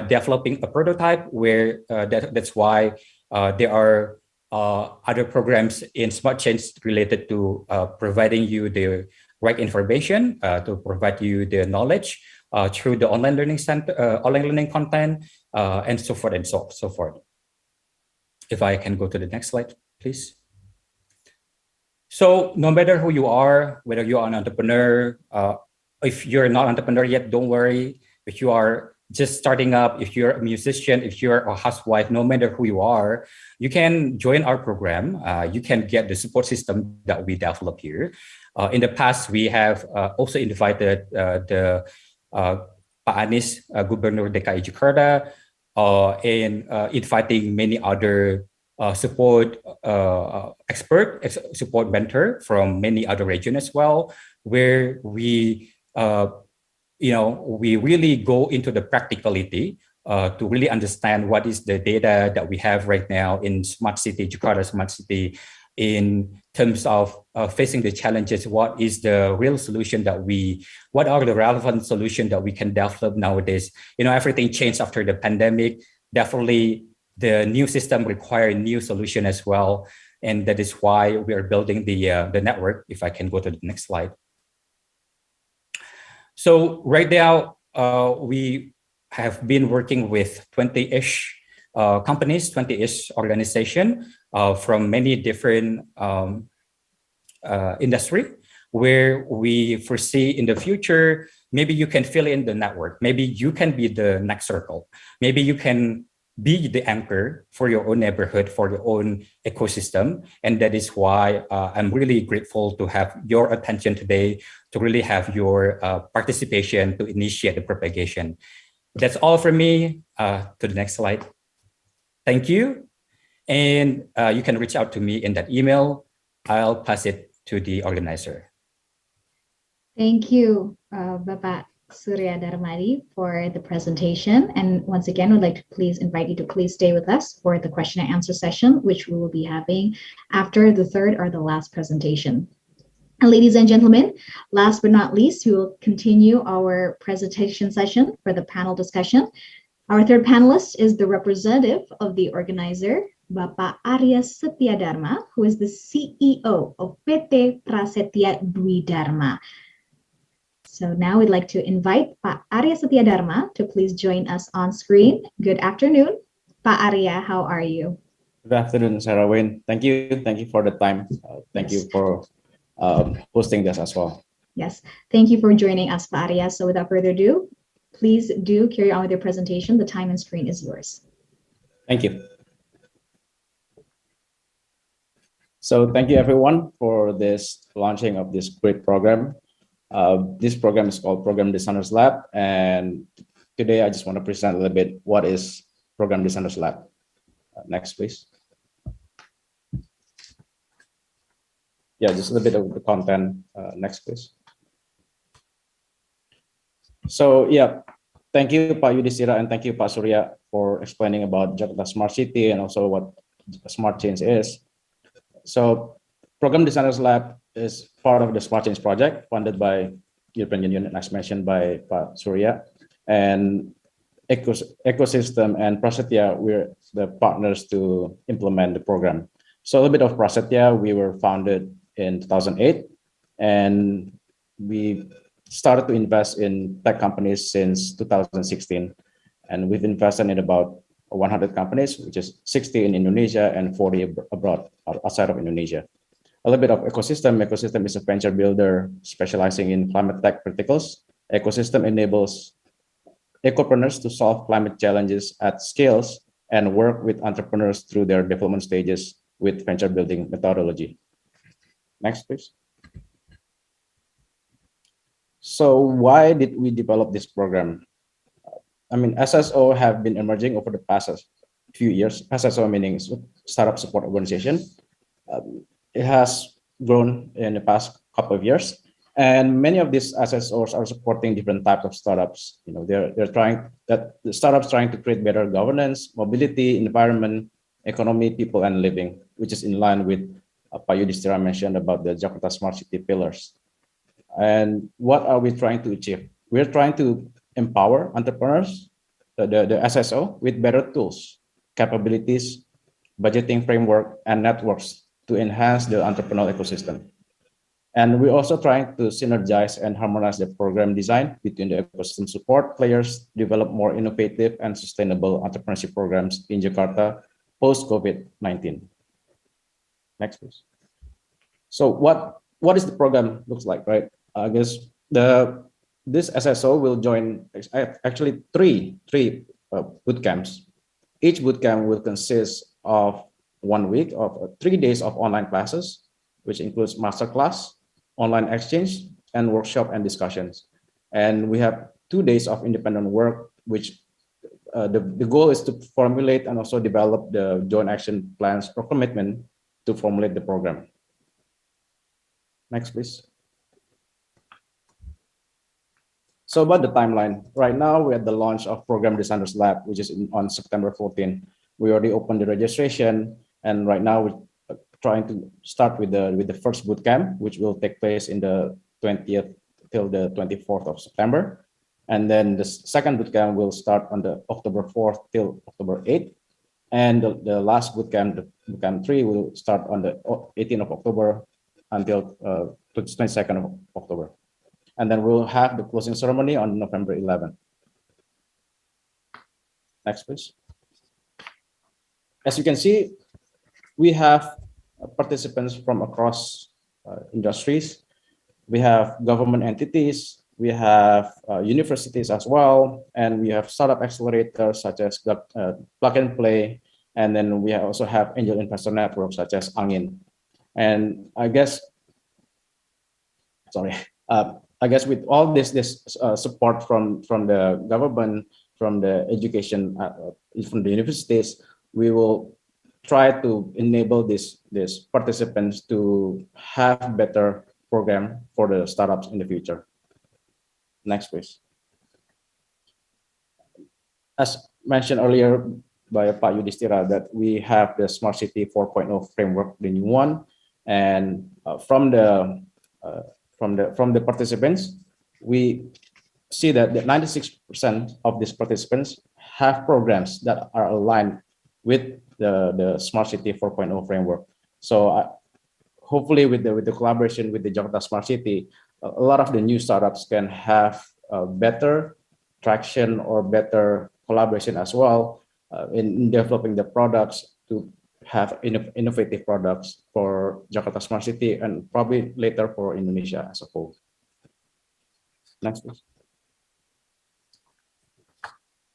developing a prototype where that's why there are other programs in Smart Change related to providing you the right information, to provide you the knowledge through the online learning center, online learning content, and so forth and so forth. If I can go to the next slide, please. So no matter who you are, whether you are an entrepreneur, if you're not an entrepreneur yet, don't worry. If you are just starting up, if you're a musician, if you're a housewife, no matter who you are, you can join our program. You can get the support system that we develop here. In the past, we have also invited the Pak Anies, Gubernur DKI Jakarta, and inviting many other support support mentor from many other regions as well, where we we really go into the practicality to really understand what is the data that we have right now in Smart City, Jakarta Smart City, in terms of facing the challenges. What is the real solution what are the relevant solutions that we can develop nowadays? Everything changed after the pandemic. Definitely the new system requires new solution as well. And that is why we are building the network. If I can go to the next slide. So right now, we have been working with 20-ish companies, 20-ish organizations from many different industry, where we foresee in the future, maybe you can fill in the network. Maybe you can be the next circle. Maybe you can be the anchor for your own neighborhood, for your own ecosystem. And that is why I'm really grateful to have your attention today, to really have your participation to initiate the propagation. That's all from me. To the next slide. Thank you. And you can reach out to me in that email. I'll pass it to the organizer. Thank you, Bapak Surya Darmadi, for the presentation. And once again, we'd like to please invite you to please stay with us for the question and answer session, which we will be having after the third or the last presentation. And ladies and gentlemen, last but not least, we will continue our presentation session for the panel discussion. Our third panelist is the representative of the organizer, Bapak Arya Setia Dharma, who is the CEO of PT Prasetia Dwidharma. So now we'd like to invite Pak Arya Setia Dharma to please join us on screen. Good afternoon. Pak Arya, how are you? Good afternoon, Sarah Wayne. Thank you for the time. Thank you for hosting this as well. Yes, thank you for joining us, Pak Arya. So without further ado, please do carry on with your presentation. The time and screen is yours. Thank you. So thank you everyone for this launching of this great program. This program is called Program Designers Lab, and today I just want to present a little bit what is Program Designers Lab. Next, please. Yeah, just a little bit of the content. Next, please. So yeah, thank you, Pak Yudhistira, and thank you, Pak Surya, for explaining about Jakarta Smart City and also what Smart Change is. So Program Designers Lab is part of the Smart Change project funded by European Union, as mentioned by Pak Surya, and Ecosystem and Prasetia, we're the partners to implement the program. So a little bit of Prasetia, we were founded in 2008, and we started to invest in tech companies since 2016, and we've invested in about 100 companies, which is 60 in Indonesia and 40 abroad, outside of Indonesia. A little bit of Ecosystem. Ecosystem is a venture builder specializing in climate tech verticals. Ecosystem enables ecopreneurs to solve climate challenges at scales and work with entrepreneurs through their development stages with venture building methodology. Next, please. So why did we develop this program? I mean, SSO have been emerging over the past few years. SSO meaning Startup Support Organization. It has grown in the past couple of years, and many of these SSOs are supporting different types of startups. You know, they're trying that the startups trying to create better governance, mobility, environment, economy, people, and living, which is in line with Pak Yudhistira mentioned about the Jakarta Smart City pillars. And what are we trying to achieve? We're trying to empower entrepreneurs, the SSO, with better tools, capabilities, budgeting framework, and networks to enhance the entrepreneurial ecosystem. And we're also trying to synergize and harmonize the program design between the ecosystem support players, develop more innovative and sustainable entrepreneurship programs in Jakarta post-COVID-19. Next, please. So what is the program looks like, right? I guess this SSO will join actually three bootcamps. Each bootcamp will consist of 1 week of 3 days of online classes, which includes masterclass, online exchange, and workshop and discussions. And we have 2 days of independent work, which the goal is to formulate and also develop the joint action plans or commitment to formulate the program. Next, please. So about the timeline, right now we're at the launch of Program Designers Lab, which is on September 14. We already opened the registration, and right now we're trying to start with the first bootcamp, which will take place in the 20th till the 24th of September. And then the second bootcamp will start on the October 4th till October 8th. And the last bootcamp, the bootcamp 3, will start on the 18th of October until 22nd of October. And then we'll have the closing ceremony on November 11th. Next, please. As you can see, we have participants from across industries. We have government entities, we have universities as well, and we have startup accelerators such as Plug and Play, and then we also have angel investor networks such as Angin. And I guess, I guess with all this support from the government, from the education, from the universities, we will try to enable these participants to have better program for the startups in the future. Next, please. As mentioned earlier by Pak Yudhistira, that we have the Smart City 4.0 framework, the new one, and from the participants, we see that 96% of these participants have programs that are aligned with the Smart City 4.0 framework. So hopefully with the collaboration with the Jakarta Smart City, a lot of the new startups can have better traction or better collaboration as well in developing the products to have innovative products for Jakarta Smart City and probably later for Indonesia as a whole. Next, please.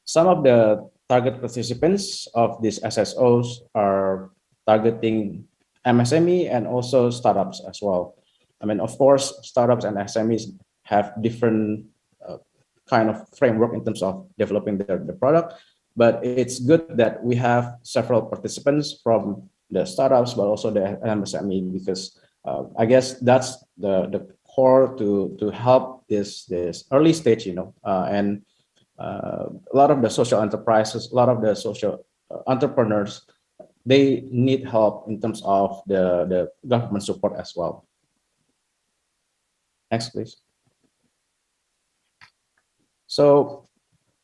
Some of the target participants of these SSOs are targeting MSME and also startups as well. I mean, of course, startups and SMEs have different kind of framework in terms of developing the product, but it's good that we have several participants from the startups, but also the MSME, because I guess that's the core to help this early stage, and a lot of the social enterprises, a lot of the social entrepreneurs, they need help in terms of the government support as well. Next, please. So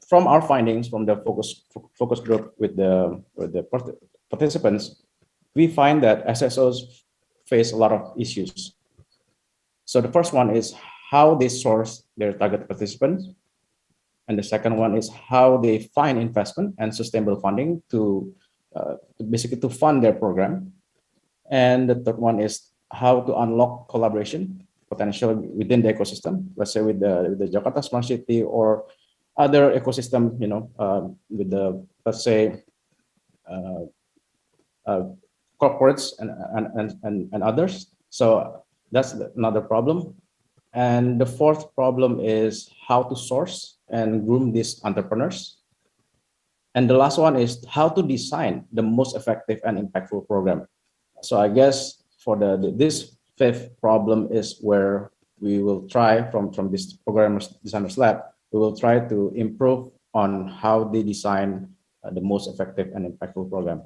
from our findings from the focus group with the participants, we find that SSOs face a lot of issues. So the first one is how they source their target participants. And the second one is how they find investment and sustainable funding to basically to fund their program. And the third one is how to unlock collaboration potential within the ecosystem, let's say with the Jakarta Smart City or other ecosystem, with the, let's say, corporates and others. So that's another problem. And the fourth problem is how to source and groom these entrepreneurs. And the last one is how to design the most effective and impactful program. So I guess for this fifth problem is where we will try from this Programmers Designers Lab, we will try to improve on how they design the most effective and impactful program.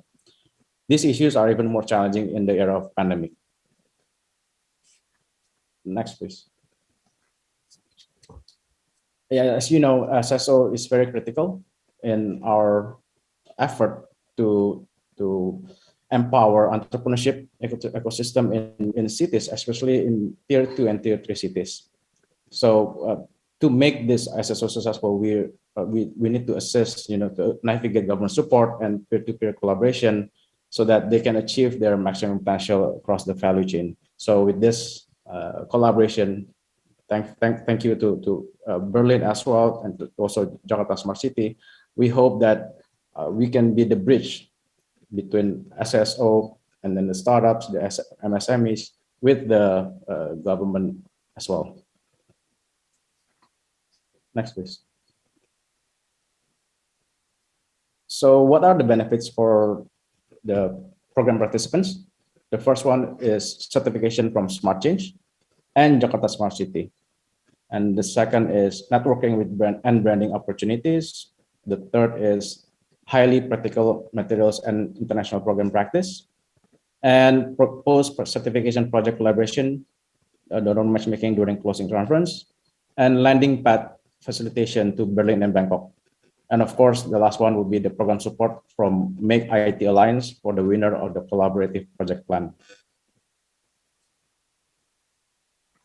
These issues are even more challenging in the era of pandemic. Next, please. Yeah, as you know, SSO is very critical in our effort to empower entrepreneurship ecosystem in cities, especially in tier 2 and tier 3 cities. So to make this SSO successful, we need to assist, to navigate government support and peer-to-peer collaboration so that they can achieve their maximum potential across the value chain. So with this collaboration, thank you to Berlin as well, and to also Jakarta Smart City. We hope that we can be the bridge between SSO and then the startups, the MSMEs, with the government as well. Next, please. So what are the benefits for the program participants? The first one is certification from Smart Change and Jakarta Smart City. And the second is networking with branding opportunities. The third is highly practical materials and international program practice. And proposed certification project collaboration, donor matchmaking during closing conference, and landing pad facilitation to Berlin and Bangkok. And of course, the last one would be the program support from Make IT Alliance for the winner of the collaborative project plan.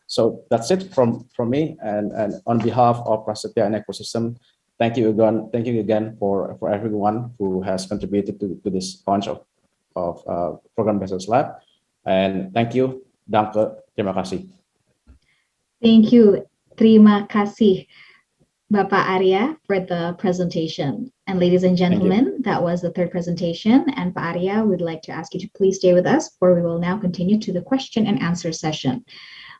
So that's it from me, and on behalf of Prasetia and Ecosystem, thank you again for everyone who has contributed to this launch of Program Business Lab, and thank you, danke, terima kasih. Thank you. Terima kasih, Bapak Arya, for the presentation. And ladies and gentlemen, that was the third presentation. And Pak Arya, we'd like to ask you to please stay with us, for we will now continue to the question and answer session.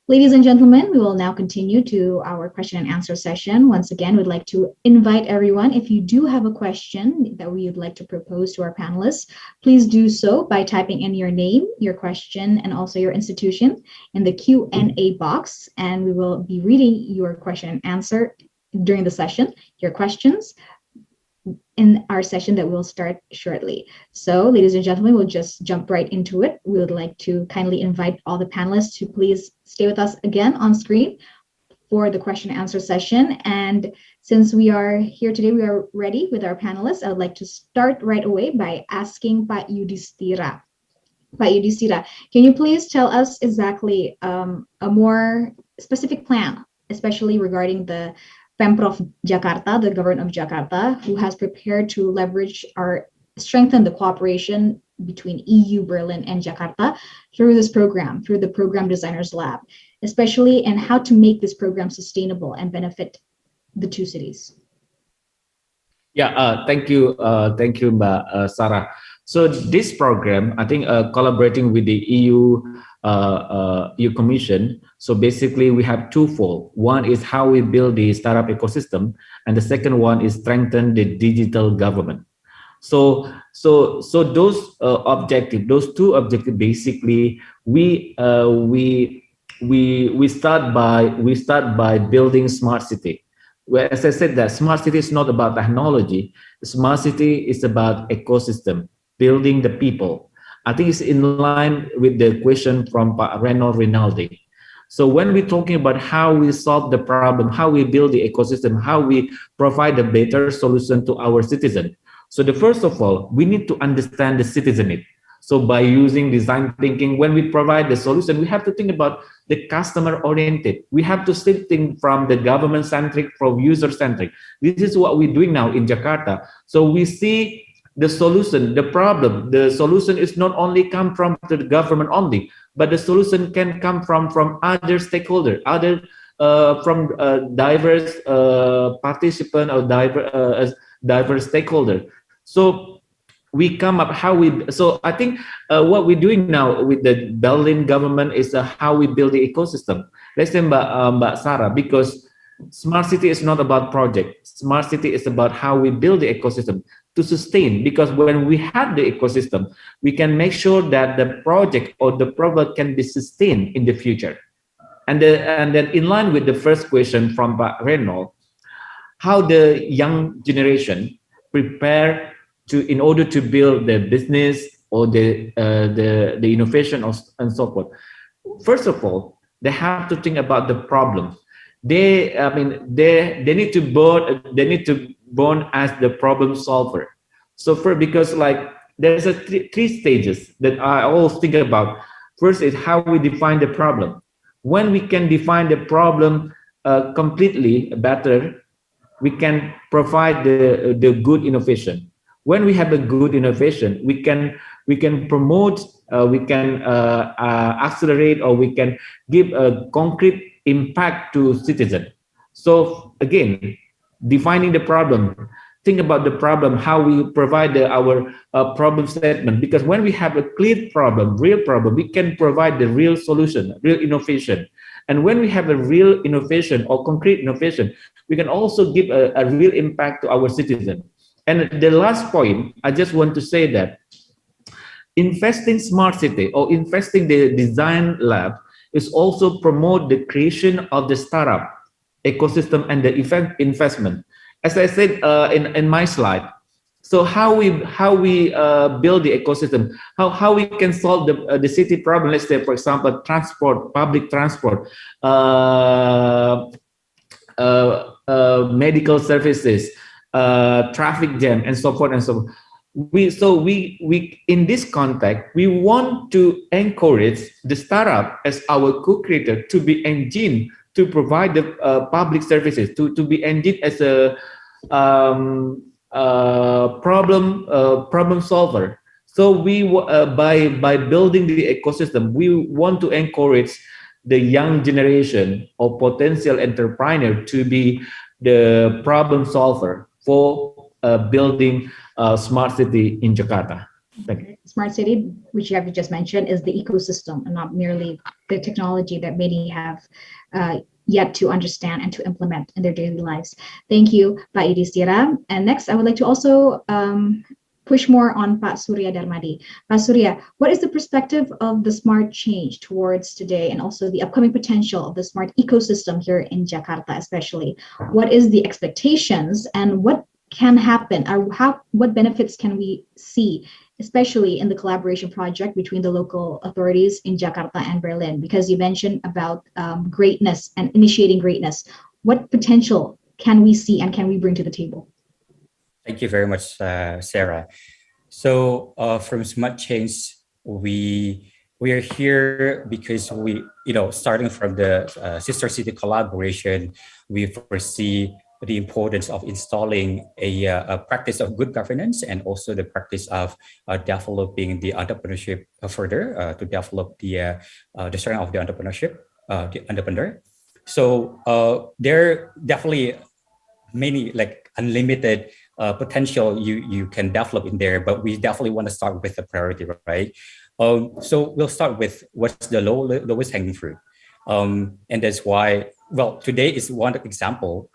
Ladies and gentlemen, we will now continue to our question and answer session. Once again, we'd like to invite everyone, if you do have a question that we would like to propose to our panelists, please do so by typing in your name, your question, and also your institution in the Q&A box. And we will be reading your question and answer during the session, your questions, in our session that will start shortly. So, ladies and gentlemen, we'll just jump right into it. We would like to kindly invite all the panelists to please stay with us again on screen for the question and answer session. And since we are here today, we are ready with our panelists. I would like to start right away by asking Pak Yudhistira. Pak Yudhistira, can you please tell us exactly a more specific plan, especially regarding the Pemprov Jakarta, the government of Jakarta, who has prepared to leverage or strengthen the cooperation between EU, Berlin, and Jakarta through this program, through the Program Designers Lab, especially and how to make this program sustainable and benefit the two cities. Yeah, thank you, Mbak Sarah. So this program, I think, collaborating with the EU Commission. So basically, we have twofold. One is how we build the startup ecosystem, and the second one is strengthen the digital government. So those two objectives, basically, we start by building smart city. Well, as I said, that smart city is not about technology. Smart city is about ecosystem, building the people. I think it's in line with the question from Pak Reno Rinaldi. So when we're talking about how we solve the problem, how we build the ecosystem, how we provide a better solution to our citizen. So the first of all, we need to understand the citizen need. So by using design thinking, when we provide the solution, we have to think about the customer oriented. We have to think from the government centric, from user centric. This is what we're doing now in Jakarta. So we see the solution, the problem, the solution is not only come from the government only, but the solution can come from other stakeholders, from diverse participant or diverse stakeholder. So we come up so I think what we're doing now with the Berlin government is how we build the ecosystem. Let's say Mbak Sarah, because smart city is not about project. Smart city is about how we build the ecosystem to sustain, because when we have the ecosystem, we can make sure that the project or the product can be sustained in the future. And then in line with the first question from Pak Reno, how the young generation prepare in order to build the business or the innovation and so forth. First of all, they have to think about the problem. They need to born as the problem solver. So because like there's three stages that I always think about. First is how we define the problem. When we can define the problem completely better, we can provide the good innovation. When we have a good innovation, we can promote, we can accelerate, or we can give a concrete impact to citizens. So again, defining the problem, think about the problem, how we provide our problem statement, because when we have a clear problem, real problem, we can provide the real solution, real innovation. And when we have a real innovation or concrete innovation, we can also give a real impact to our citizens. And the last point, I just want to say that investing smart city or investing the design lab is also promote the creation of the startup ecosystem and the investment. As I said in my slide, so how we build the ecosystem, how we can solve the city problem. Let's say, for example, transport, public transport, medical services, traffic jam, and so forth and so on. We in this context, we want to encourage the startup as our co-creator to be engine to provide the public services, to be engine as a problem solver. So we by building the ecosystem, we want to encourage the young generation or potential entrepreneur to be the problem solver for building a smart city in Jakarta. Thank you. Smart city, which you have just mentioned, is the ecosystem and not merely the technology that many have yet to understand and to implement in their daily lives. Thank you, Pak Yudhistira. And next, I would like to also push more on Pak Surya Darmadi. Pak Surya, what is the perspective of the smart change towards today and also the upcoming potential of the smart ecosystem here in Jakarta, especially? What is the expectations and what can happen, or what benefits can we see, especially in the collaboration project between the local authorities in Jakarta and Berlin? Because you mentioned about greatness and initiating greatness. What potential can we see and can we bring to the table? Thank you very much, Sarah. So from Smart Change, we are here because we, starting from the sister city collaboration, we foresee the importance of installing a practice of good governance and also the practice of developing the entrepreneurship further to develop the strength of the entrepreneurship, the entrepreneur. So there are definitely many like unlimited potential you can develop in there, but we definitely want to start with the priority, right? So we'll start with what's the lowest hanging fruit. And that's why, well, today is one example.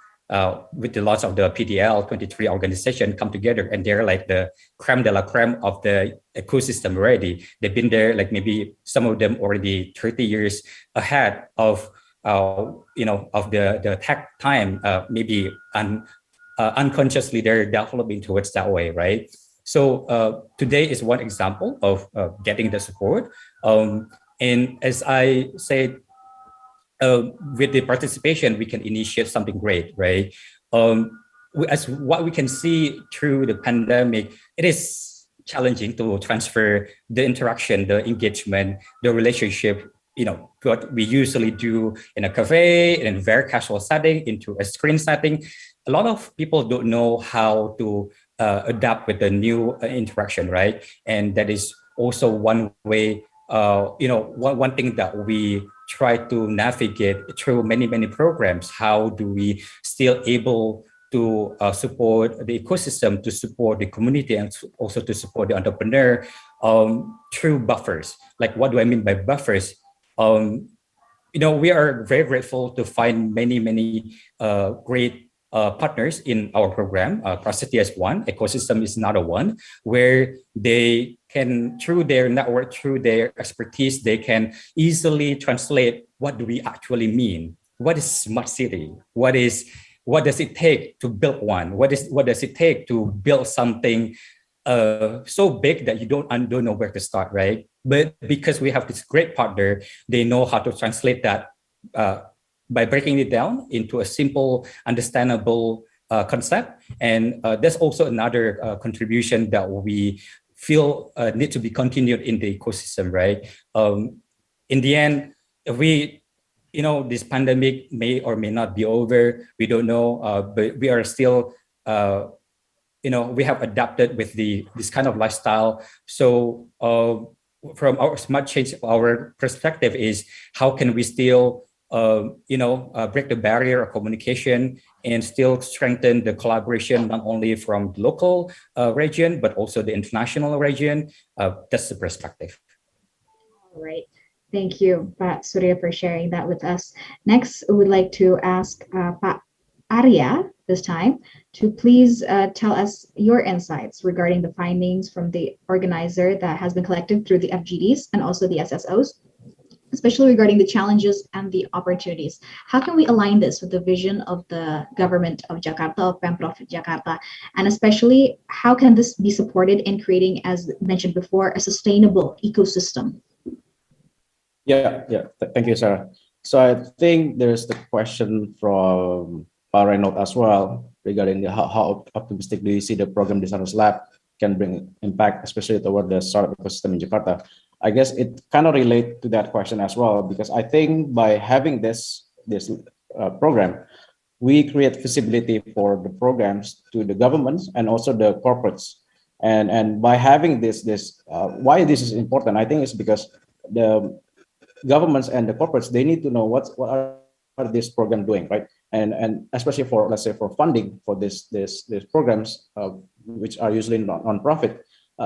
With the launch of the PDL 23 organization come together, and they're like the creme de la creme of the ecosystem already. They've been there, like maybe some of them already 30 years ahead of of the tech time. Maybe unconsciously they're developing towards that way, right? So today is one example of getting the support. And as I said, with the participation, we can initiate something great, right? As what we can see through the pandemic, it is challenging to transfer the interaction, the engagement, the relationship, what we usually do in a cafe, in a very casual setting, into a screen setting. A lot of people don't know how to adapt with the new interaction, right? And that is also one way, one thing that we try to navigate through many programs. How do we still able to support the ecosystem, to support the community, and also to support the entrepreneur through buffers? Like, what do I mean by buffers? We are very grateful to find many great partners in our program. Prasetia is one, Ecosystem is another one, where they can, through their network, through their expertise, they can easily translate what do we actually mean. What is smart city? What does it take to build one? What does it take to build something so big that you don't know where to start, right? But because we have this great partner, they know how to translate that by breaking it down into a simple, understandable concept. And that's also another contribution that we feel need to be continued in the ecosystem, right? In the end, if we, this pandemic may or may not be over, we don't know, but we are still, we have adapted with this kind of lifestyle. So from our Smart Change, our perspective is how can we still break the barrier of communication and still strengthen the collaboration, not only from the local region, but also the international region. That's the perspective. All right. Thank you, Pak Surya, for sharing that with us. Next, we would like to ask Pak Arya this time to please tell us your insights regarding the findings from the organizer that has been collected through the FGDs and also the SSOs, especially regarding the challenges and the opportunities. How can we align this with the vision of the government of Jakarta, of Pemprov Jakarta, and especially how can this be supported in creating, as mentioned before, a sustainable ecosystem? Thank you, Sarah. So I think there's the question from Reynold as well regarding how optimistic do you see the program Designers Lab can bring impact, especially toward the startup ecosystem in Jakarta. I guess it kind of relates to that question as well, because I think by having this program, we create visibility for the programs to the governments and also the corporates. And by having this, why this is important, I think it's because governments and the corporates, they need to know what are this program doing, right? And especially for, let's say, for funding for these programs, which are usually non-profit,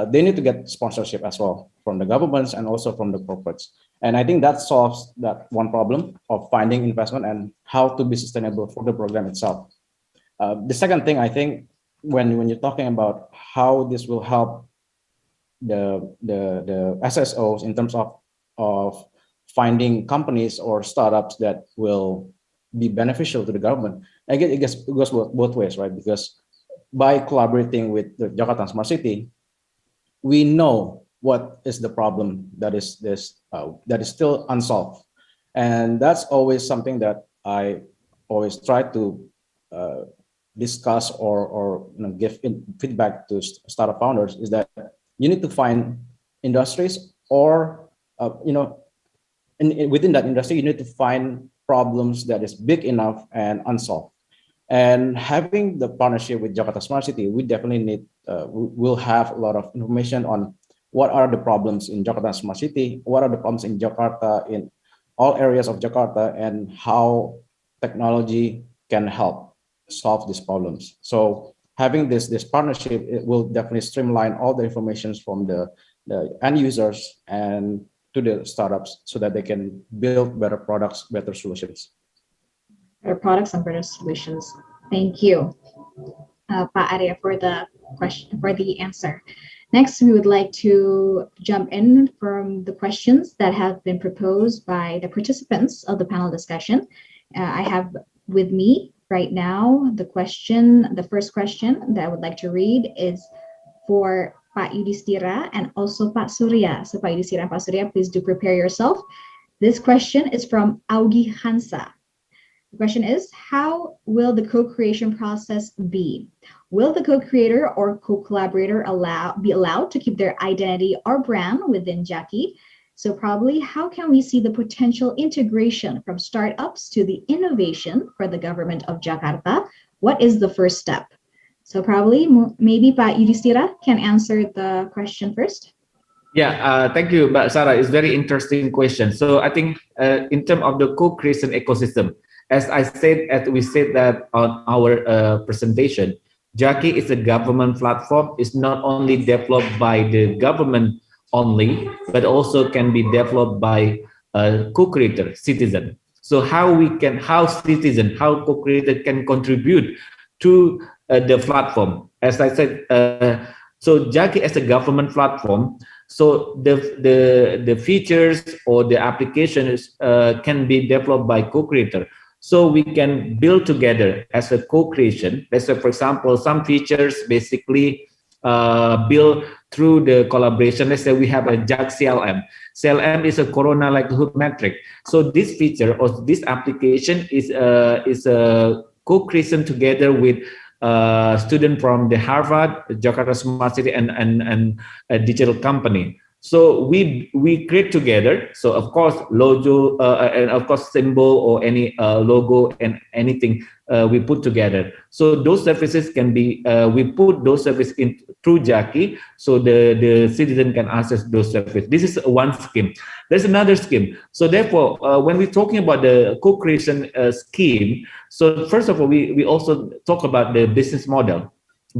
they need to get sponsorship as well from the governments and also from the corporates. And I think that solves that one problem of finding investment and how to be sustainable for the program itself. The second thing, I think, when you're talking about how this will help the SSOs in terms of finding companies or startups that will be beneficial to the government, I guess it goes both ways, right? Because by collaborating with the Jakarta Smart City, we know what is the problem that is still unsolved, and that's always something that I always try to discuss or give feedback to startup founders, is that you need to find industries or within that industry you need to find problems that is big enough and unsolved. And having the partnership with Jakarta Smart City, we definitely need, we'll have a lot of information on what are the problems in Jakarta Smart City, what are the problems in Jakarta, in all areas of Jakarta, and how technology can help solve these problems. So having this partnership, it will definitely streamline all the information from the end users and to the startups so that they can build better products, better solutions. Better products and better solutions. Thank you, Pak Arya, for the question, for the answer. Next, we would like to jump in from the questions that have been proposed by the participants of the panel discussion. I have with me right now the first question that I would like to read is for Pak Yudhistira and also Pak Surya. So Pak Yudhistira and Pak Surya, please do prepare yourself. This question is from Augie Hansa. The question is, how will the co-creation process be? Will the co-creator or co-collaborator be allowed to keep their identity or brand within Jaki? So probably, how can we see the potential integration from startups to the innovation for the government of Jakarta? What is the first step? So probably, maybe Pak Yudhistira can answer the question first. Yeah, thank you, Mbak Sarah. It's very interesting question. So I think in terms of the co-creation ecosystem, as we said that on our presentation, Jaki is a government platform. It's not only developed by the government only, but also can be developed by co-creator, citizen. So how co-creator can contribute to the platform. As I said, so Jaki as a government platform, so the features or the applications can be developed by co-creator. So we can build together as a co-creation. Let's say, for example, some features basically built through the collaboration. Let's say we have a JAK CLM. CLM is a corona likelihood metric. So this feature or this application is a co-creation together with student from the Harvard, Jakarta Smart City, and a digital company. So we create together. So of course logo and of course symbol or any logo and anything we put together. So those services can be we put those services in through Jaki, so the citizen can access those services. This is one scheme. There's another scheme. So therefore, when we're talking about the co-creation scheme, so first of all we also talk about the business model,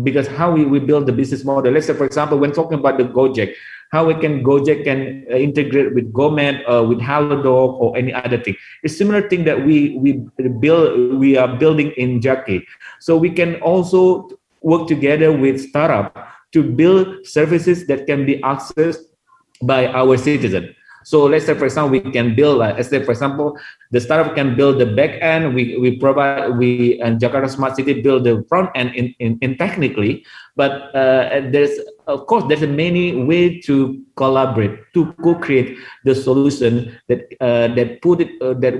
because how we build the business model. Let's say, for example, when talking about the Gojek, how Gojek can integrate with Gomet, with Halodoc or any other thing. It's similar thing that we are building in Jaki. So we can also work together with startup to build services that can be accessed by our citizen. So let's say, for example, we can build, let's say, for example, the startup can build the back end. We and Jakarta Smart City build the front end in technically, but there's a many way to collaborate, to co-create the solution that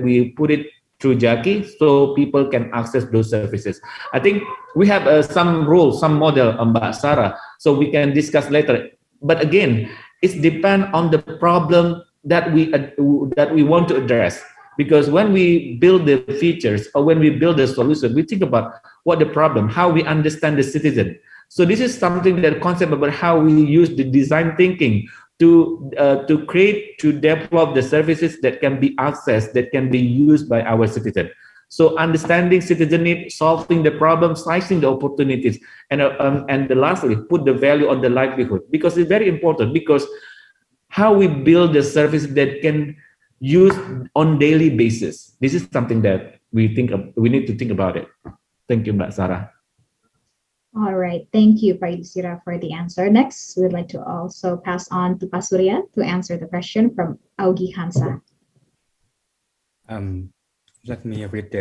we put it through Jaki, so people can access those services. I think we have some rules, some model, Mbak Sarah, so we can discuss later. But again, it depends on the problem that we want to address. Because when we build the features or when we build the solution, we think about what the problem, how we understand the citizen. So this is something that concept about how we use the design thinking to develop the services that can be accessed, that can be used by our citizens. So understanding citizen need, solving the problem, sizing the opportunities, and lastly, put the value on the livelihood, because it's very important, because how we build the service that can use on daily basis. This is something that we need to think about it. Thank you, Mbak Sarah. All right, thank you, Pak Yudhistira, for the answer. Next, we'd like to also pass on to Pak Surya to answer the question from Augie Hansa. Let me read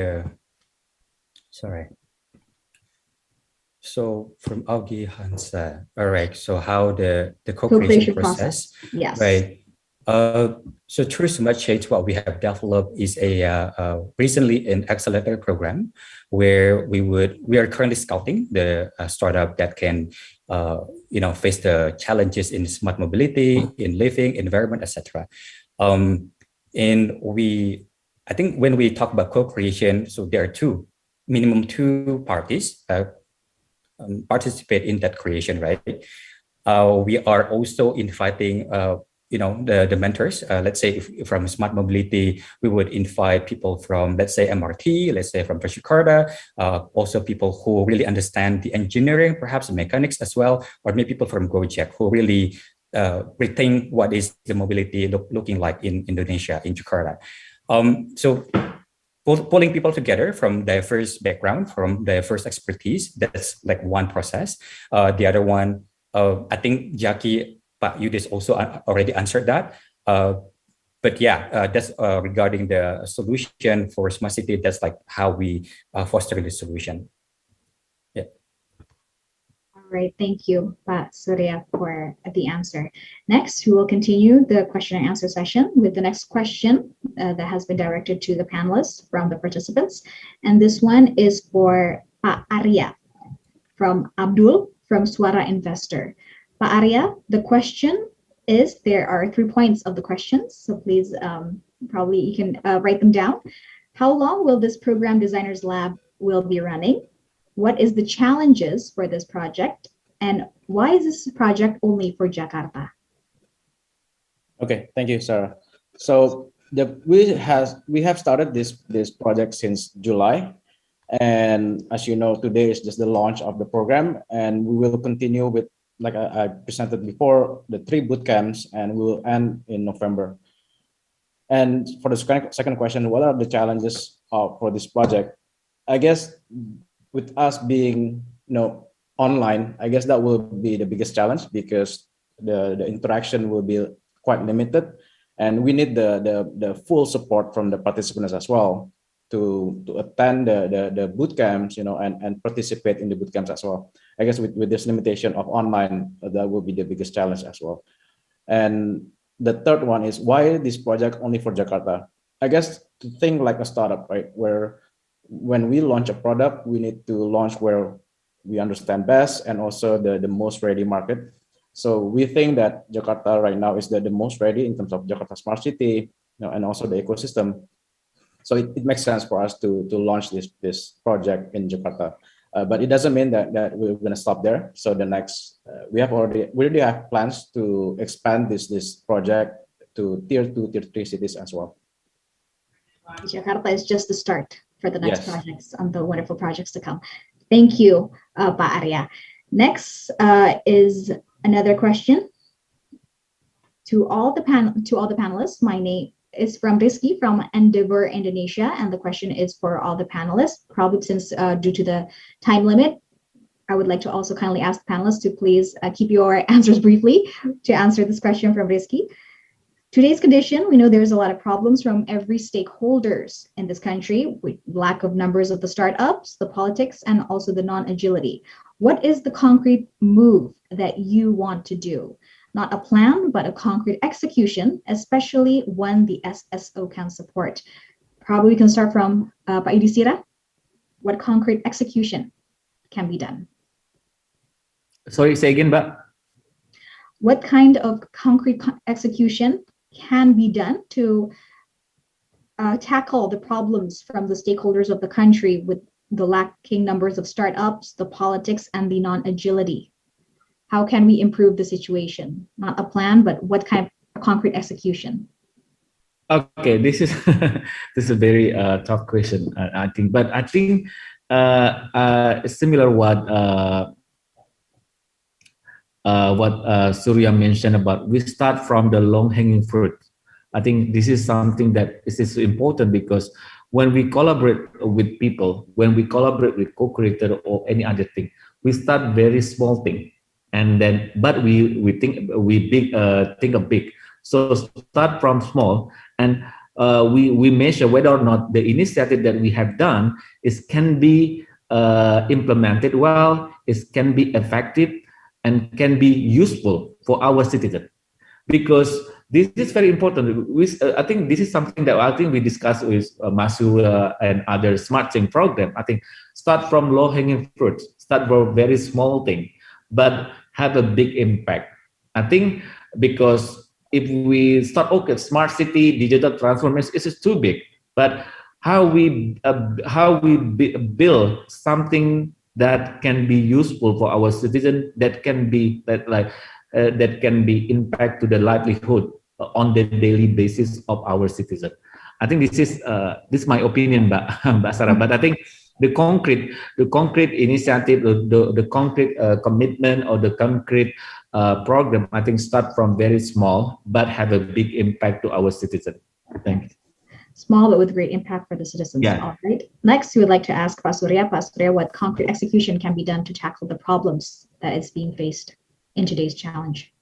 So from Augie Hansa, all right. So how the co-creation process, yes, right? So through Smart Change, what we have developed is a recently an accelerator program where we are currently scouting the startup that can face the challenges in smart mobility, in living environment, etc. And I think when we talk about co-creation, so there are minimum two parties participate in that creation, right? We are also inviting the mentors. Let's say if from smart mobility, we would invite people from, let's say, MRT, let's say from Jakarta, also people who really understand the engineering, perhaps mechanics as well, or maybe people from Gojek who really rethink what is the mobility looking like in Indonesia, in Jakarta. So pulling people together from diverse background, from diverse expertise, that's like one process. The other one, I think Jackie, Pak Yudis also already answered that. But yeah, that's regarding the solution for smart city. That's like how we foster the solution. Yeah. All right, thank you, Pak Surya, for the answer. Next, we will continue the question and answer session with the next question that has been directed to the panelists from the participants. And this one is for Pak Arya from Abdul from Suara Investor. Pak Arya, the question is, there are 3 points of the questions, so please, probably you can write them down. How long will this program designers lab will be running? What is the challenges for this project? And why is this project only for Jakarta? Okay, thank you, Sarah. So we have started this project since July. And as you know, today is just the launch of the program, and we will continue with, like I presented before, the 3 bootcamps, and we will end in November. And for the second question, what are the challenges for this project? I guess with us being online, I guess that will be the biggest challenge, because the interaction will be quite limited, and we need the full support from the participants as well to attend the bootcamps, and participate in the bootcamps as well. I guess with this limitation of online, that will be the biggest challenge as well. And the third one is, why this project only for Jakarta? I guess to think like a startup, right? Where when we launch a product, we need to launch where we understand best and also the most ready market. So we think that Jakarta right now is the most ready in terms of Jakarta Smart City, and also the ecosystem. So it makes sense for us to launch this project in Jakarta. But it doesn't mean that we're going to stop there. So the next, we already have plans to expand this project to tier 2, tier 3 cities as well. Jakarta is just the start for the next projects, and the wonderful projects to come. Thank you, Pak Arya. Next is another question to all the panelists. My name is from Rizky from Endeavor Indonesia, and the question is for all the panelists. Probably since due to the time limit, I would like to also kindly ask the panelists to please keep your answers briefly to answer this question from Rizky. Today's condition, we know there's a lot of problems from every stakeholders in this country, with lack of numbers of the startups, the politics, and also the non-agility. What is the concrete move that you want to do? Not a plan, but a concrete execution, especially when the SSO can support. Probably we can start from Pak Yudhistira. What concrete execution can be done? Sorry, say again, Mbak. What kind of concrete execution can be done to tackle the problems from the stakeholders of the country with the lacking numbers of startups, the politics, and the non-agility? How can we improve the situation? Not a plan, but what kind of concrete execution? Okay, this is this is a very tough question, I think. But I think similar what Surya mentioned about, we start from the long-hanging fruit. I think this is something that is important, because when we collaborate with people, when we collaborate with co-creator or any other thing, we start very small thing, and then but we think of big. So start from small, and we measure whether or not the initiative that we have done can be implemented well, can be effective, and can be useful for our citizens. Because this is very important. I think this is something that I think we discussed with Masura and other Smart Change program. I think start from low-hanging fruit, start from very small thing, but have a big impact. I think because if we start, okay, smart city, digital transformation, is too big. But how we build something that can be useful for our citizens, that can be that can be impact to the livelihood on the daily basis of our citizens. I think this is my opinion, Mbak Sarah. But I think the concrete initiative, the concrete commitment, or the concrete program, I think start from very small but have a big impact to our citizens. Thank you. Small but with great impact for the citizens. Yeah. All right. Next, we would like to ask Pak Surya, what concrete execution can be done to tackle the problems that is being faced in today's challenge?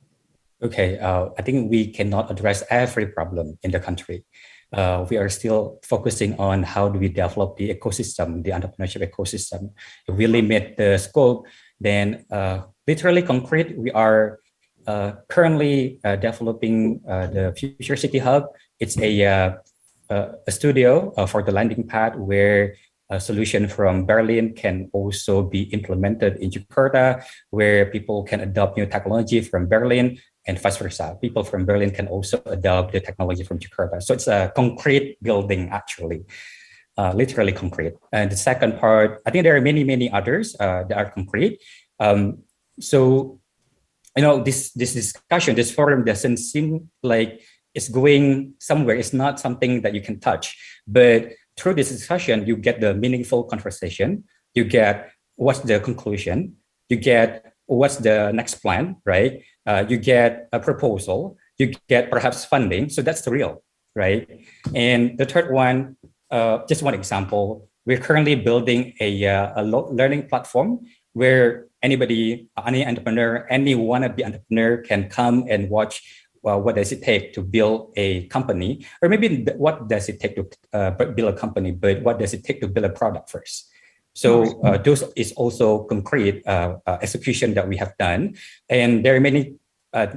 Okay, I think we cannot address every problem in the country. We are still focusing on how do we develop the ecosystem, the entrepreneurship ecosystem. If we limit the scope, then literally concrete, we are currently developing the Future City Hub. It's a studio for the landing pad where a solution from Berlin can also be implemented in Jakarta, where people can adopt new technology from Berlin, and vice versa. People from Berlin can also adopt the technology from Jakarta. So it's a concrete building, actually, literally concrete. And the second part, I think there are many others that are concrete. So, you know, this discussion, this forum doesn't seem like it's going somewhere. It's not something that you can touch. But through this discussion, you get the meaningful conversation. You get what's the conclusion. You get what's the next plan, right? You get a proposal. You get perhaps funding. So that's the real, right? And the third one, just one example, we're currently building a learning platform where anybody, any entrepreneur, any wannabe entrepreneur can come and watch what does it take to build a company, or maybe what does it take to build a company, but what does it take to build a product first. So those is also concrete execution that we have done, and there are many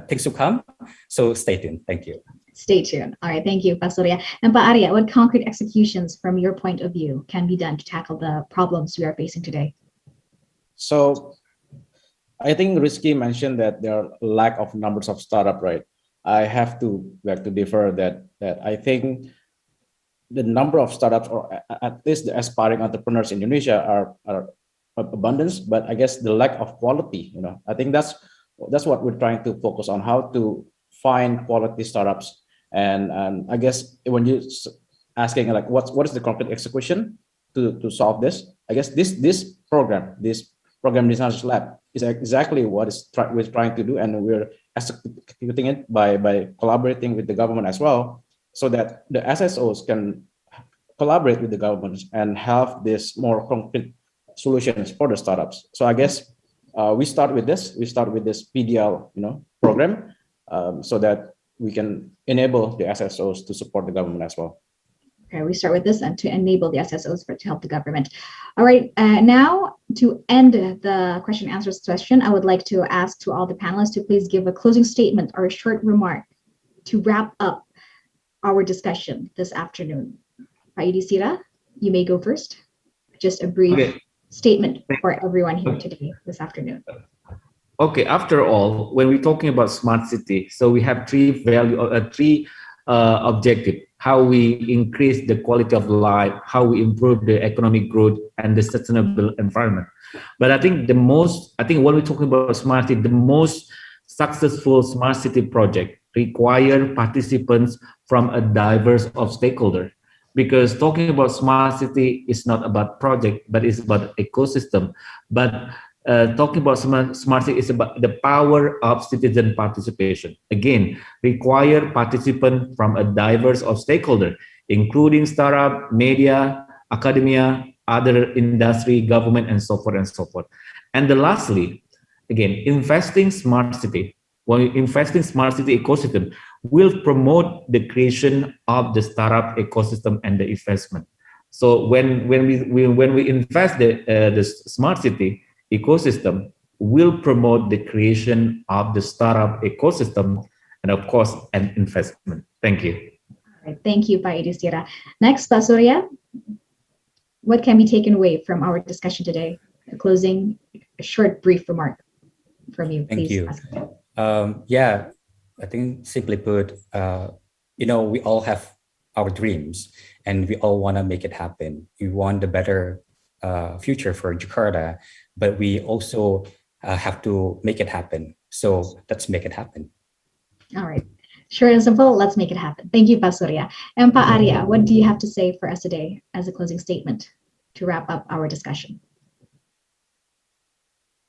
things to come. So stay tuned. Thank you. Stay tuned. All right, thank you, Pak Surya. And Pak Arya, what concrete executions from your point of view can be done to tackle the problems we are facing today? So I think Rizky mentioned that there are lack of numbers of startup, right? I have to differ that I think the number of startups, or at least the aspiring entrepreneurs in Indonesia, are abundance, but I guess the lack of quality, you know, I think that's what we're trying to focus on, how to find quality startups. And I guess when you asking like what is the concrete execution to solve this, I guess this program Designers Lab is exactly what we're trying to do, and we're executing it by collaborating with the government as well, so that the SSOs can collaborate with the government and have this more concrete solutions for the startups. So I guess we start with this PDL, program, so that we can enable the SSOs to support the government as well. Okay, we start with this and to enable the SSOs to help the government. All right, now to end the question and answers session, I would like to ask to all the panelists to please give a closing statement or a short remark to wrap up our discussion this afternoon. Pak Yudhistira, you may go first. Just a brief statement for everyone here today, this afternoon. Okay, after all, when we're talking about smart city, so we have three objectives. how we increase the quality of life, how we improve the economic growth and the sustainable environment. But I think when we're talking about smart city, the most successful smart city project require participants from a diverse of stakeholders. Because talking about smart city is not about project, but it's about ecosystem. But talking about smart city is about the power of citizen participation. Again, require participants from a diverse of stakeholders, including startup, media, academia, other industry, government, and so forth and so forth. And lastly, again, investing smart city ecosystem will promote the creation of the startup ecosystem and the investment. So when we invest the smart city ecosystem, will promote the creation of the startup ecosystem and of course an investment. Thank you. All right, thank you, Pak Yudhistira. Next, Pak Surya, what can be taken away from our discussion today? A closing, a short, brief remark from you, Thank please. you. Yeah, I think simply put, we all have our dreams and we all want to make it happen. We want a better future for Jakarta, but we also have to make it happen. So let's make it happen. All right. Short and simple, let's make it happen. Thank you, Pak Surya. And Pak Arya, what do you have to say for us today as a closing statement to wrap up our discussion?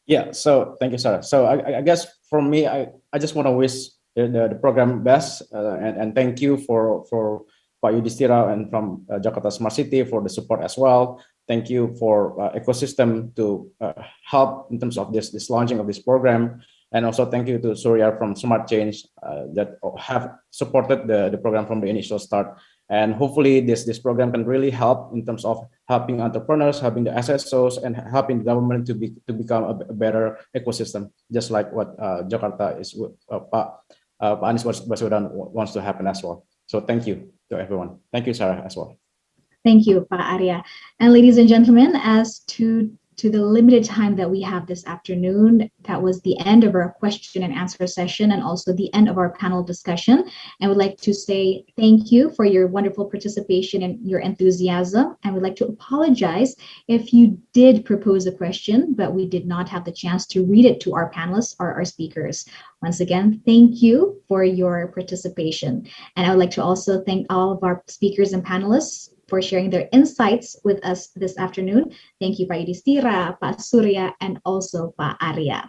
Yeah, so thank you, Sarah. So I guess for me, I just want to wish the program best and thank you for Pak Yudhistira and from Jakarta Smart City for the support as well. Thank you for ecosystem to help in terms of this launching of this program. And also thank you to Surya from Smart Change that have supported the program from the initial start. And hopefully this program can really help in terms of helping entrepreneurs, helping the SSOs, and helping the government to become a better ecosystem, just like what Jakarta is, Pak Anies Baswedan wants to happen as well. So thank you to everyone. Thank you, Sarah, as well. Thank you, Pak Arya. And ladies and gentlemen, as to the limited time that we have this afternoon, that was the end of our question and answer session and also the end of our panel discussion. I would like to say thank you for your wonderful participation and your enthusiasm. I would like to apologize if you did propose a question, but we did not have the chance to read it to our panelists or our speakers. Once again, thank you for your participation. And I would like to also thank all of our speakers and panelists for sharing their insights with us this afternoon. Thank you, Pak Yudhistira, Pak Surya, and also Pak Arya.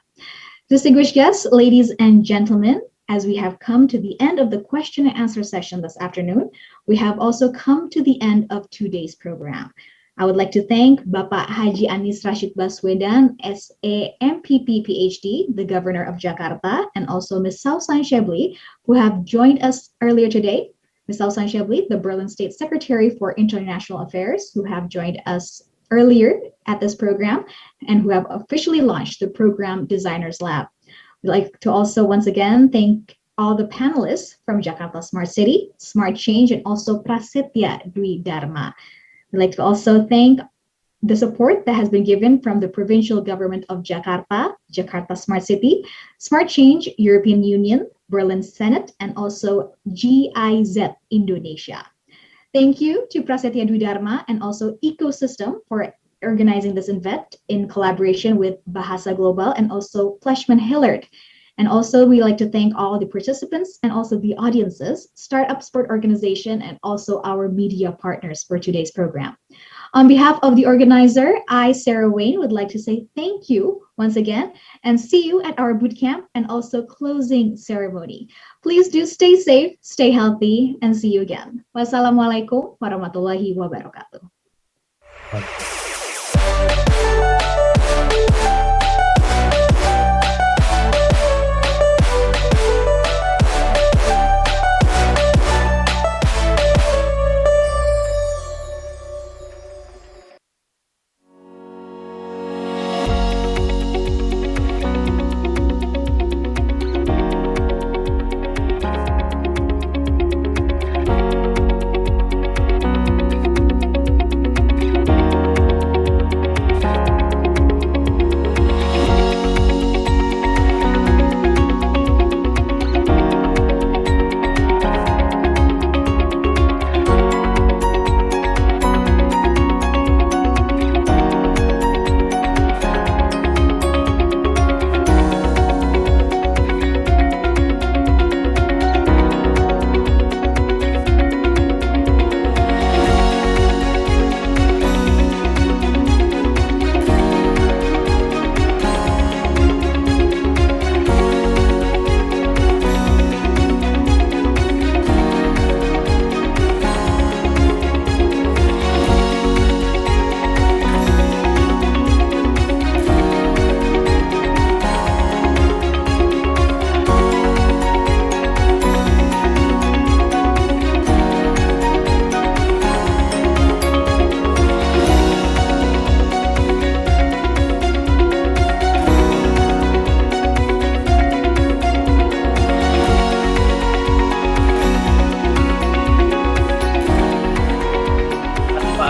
Distinguished guests, ladies and gentlemen, as we have come to the end of the question and answer session this afternoon, we have also come to the end of today's program. I would like to thank Bapak Haji Anies Rashid Baswedan, SAMPP PhD, the Governor of Jakarta, and also Ms. Sausan Shebli, who have joined us earlier today. Ms. Sausan Shebli, the Berlin State Secretary for International Affairs, who have joined us earlier at this program and who have officially launched the Program Designers Lab. We'd like to also once again thank all the panelists from Jakarta Smart City, Smart Change, and also Prasetia Dwidharma. We'd like to also thank the support that has been given from the provincial government of Jakarta, Jakarta Smart City, Smart Change, European Union, Berlin Senate, and also GIZ Indonesia. Thank you to Prasetia Dwidharma and also Ecosystem for organizing this event in collaboration with Bahasa Global and also Fleshman Hillard. And also we'd like to thank all the participants and also the audiences, Startup Sport Organization, and also our media partners for today's program. On behalf of the organizer, I, Sarah Wayne, would like to say thank you once again and see you at our bootcamp and also closing ceremony. Please do stay safe, stay healthy, and see you again. Wassalamualaikum warahmatullahi wabarakatuh.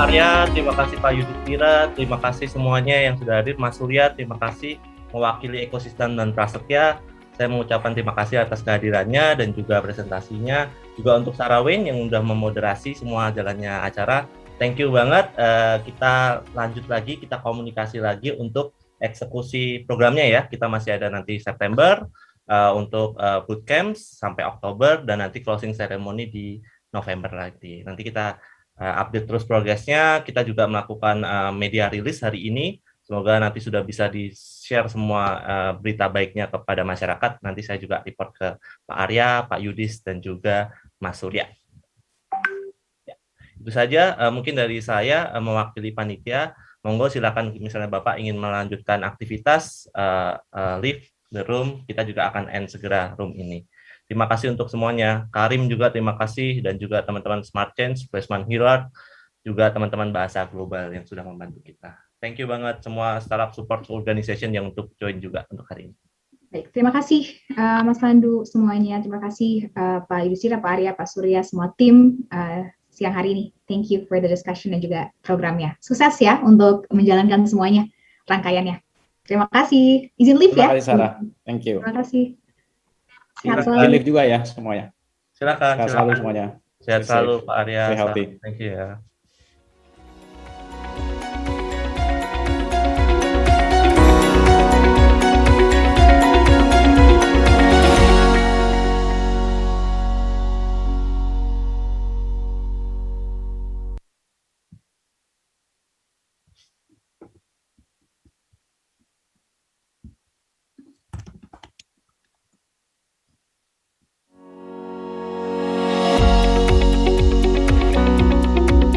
Arya, terima kasih Pak Yudhistira, terima kasih semuanya yang sudah hadir. Mas Surya, terima kasih mewakili ekosistem dan Prasetia. Saya mengucapkan terima kasih atas kehadirannya dan juga presentasinya. Juga untuk Sarawin yang sudah memoderasi semua jalannya acara. Thank you banget. Kita lanjut lagi, kita komunikasi lagi untuk eksekusi programnya ya. Kita masih ada nanti September untuk Bootcamps sampai Oktober dan nanti closing ceremony di November lagi. Nanti kita update terus progresnya. Kita juga melakukan media rilis hari ini. Semoga nanti sudah bisa di-share semua berita baiknya kepada masyarakat. Nanti saya juga report ke Pak Arya, Pak Yudis, dan juga Mas Surya. Ya, itu saja mungkin dari saya mewakili panitia. Monggo silakan misalnya Bapak ingin melanjutkan aktivitas, leave the room, kita juga akan end segera room ini. Terima kasih untuk semuanya. Karim juga terima kasih, dan juga teman-teman Smart Change, Freshman Hillard, juga teman-teman Bahasa Global yang sudah membantu kita. Thank you banget semua startup support organization yang untuk join juga untuk hari ini. Baik, terima kasih Mas Pandu semuanya. Terima kasih Pak Yudhistira, Pak Arya, Pak Surya, semua tim siang hari ini. Thank you for the discussion dan juga programnya. Sukses ya untuk menjalankan semuanya rangkaiannya. Terima kasih. Izin live ya. Terima kasih Sarah. Thank you. Terima kasih. Sehat selalu. Live juga ya semuanya. Silakan. Sehat selalu semuanya. Sehat selalu Pak Arya. Stay healthy. Thank you ya.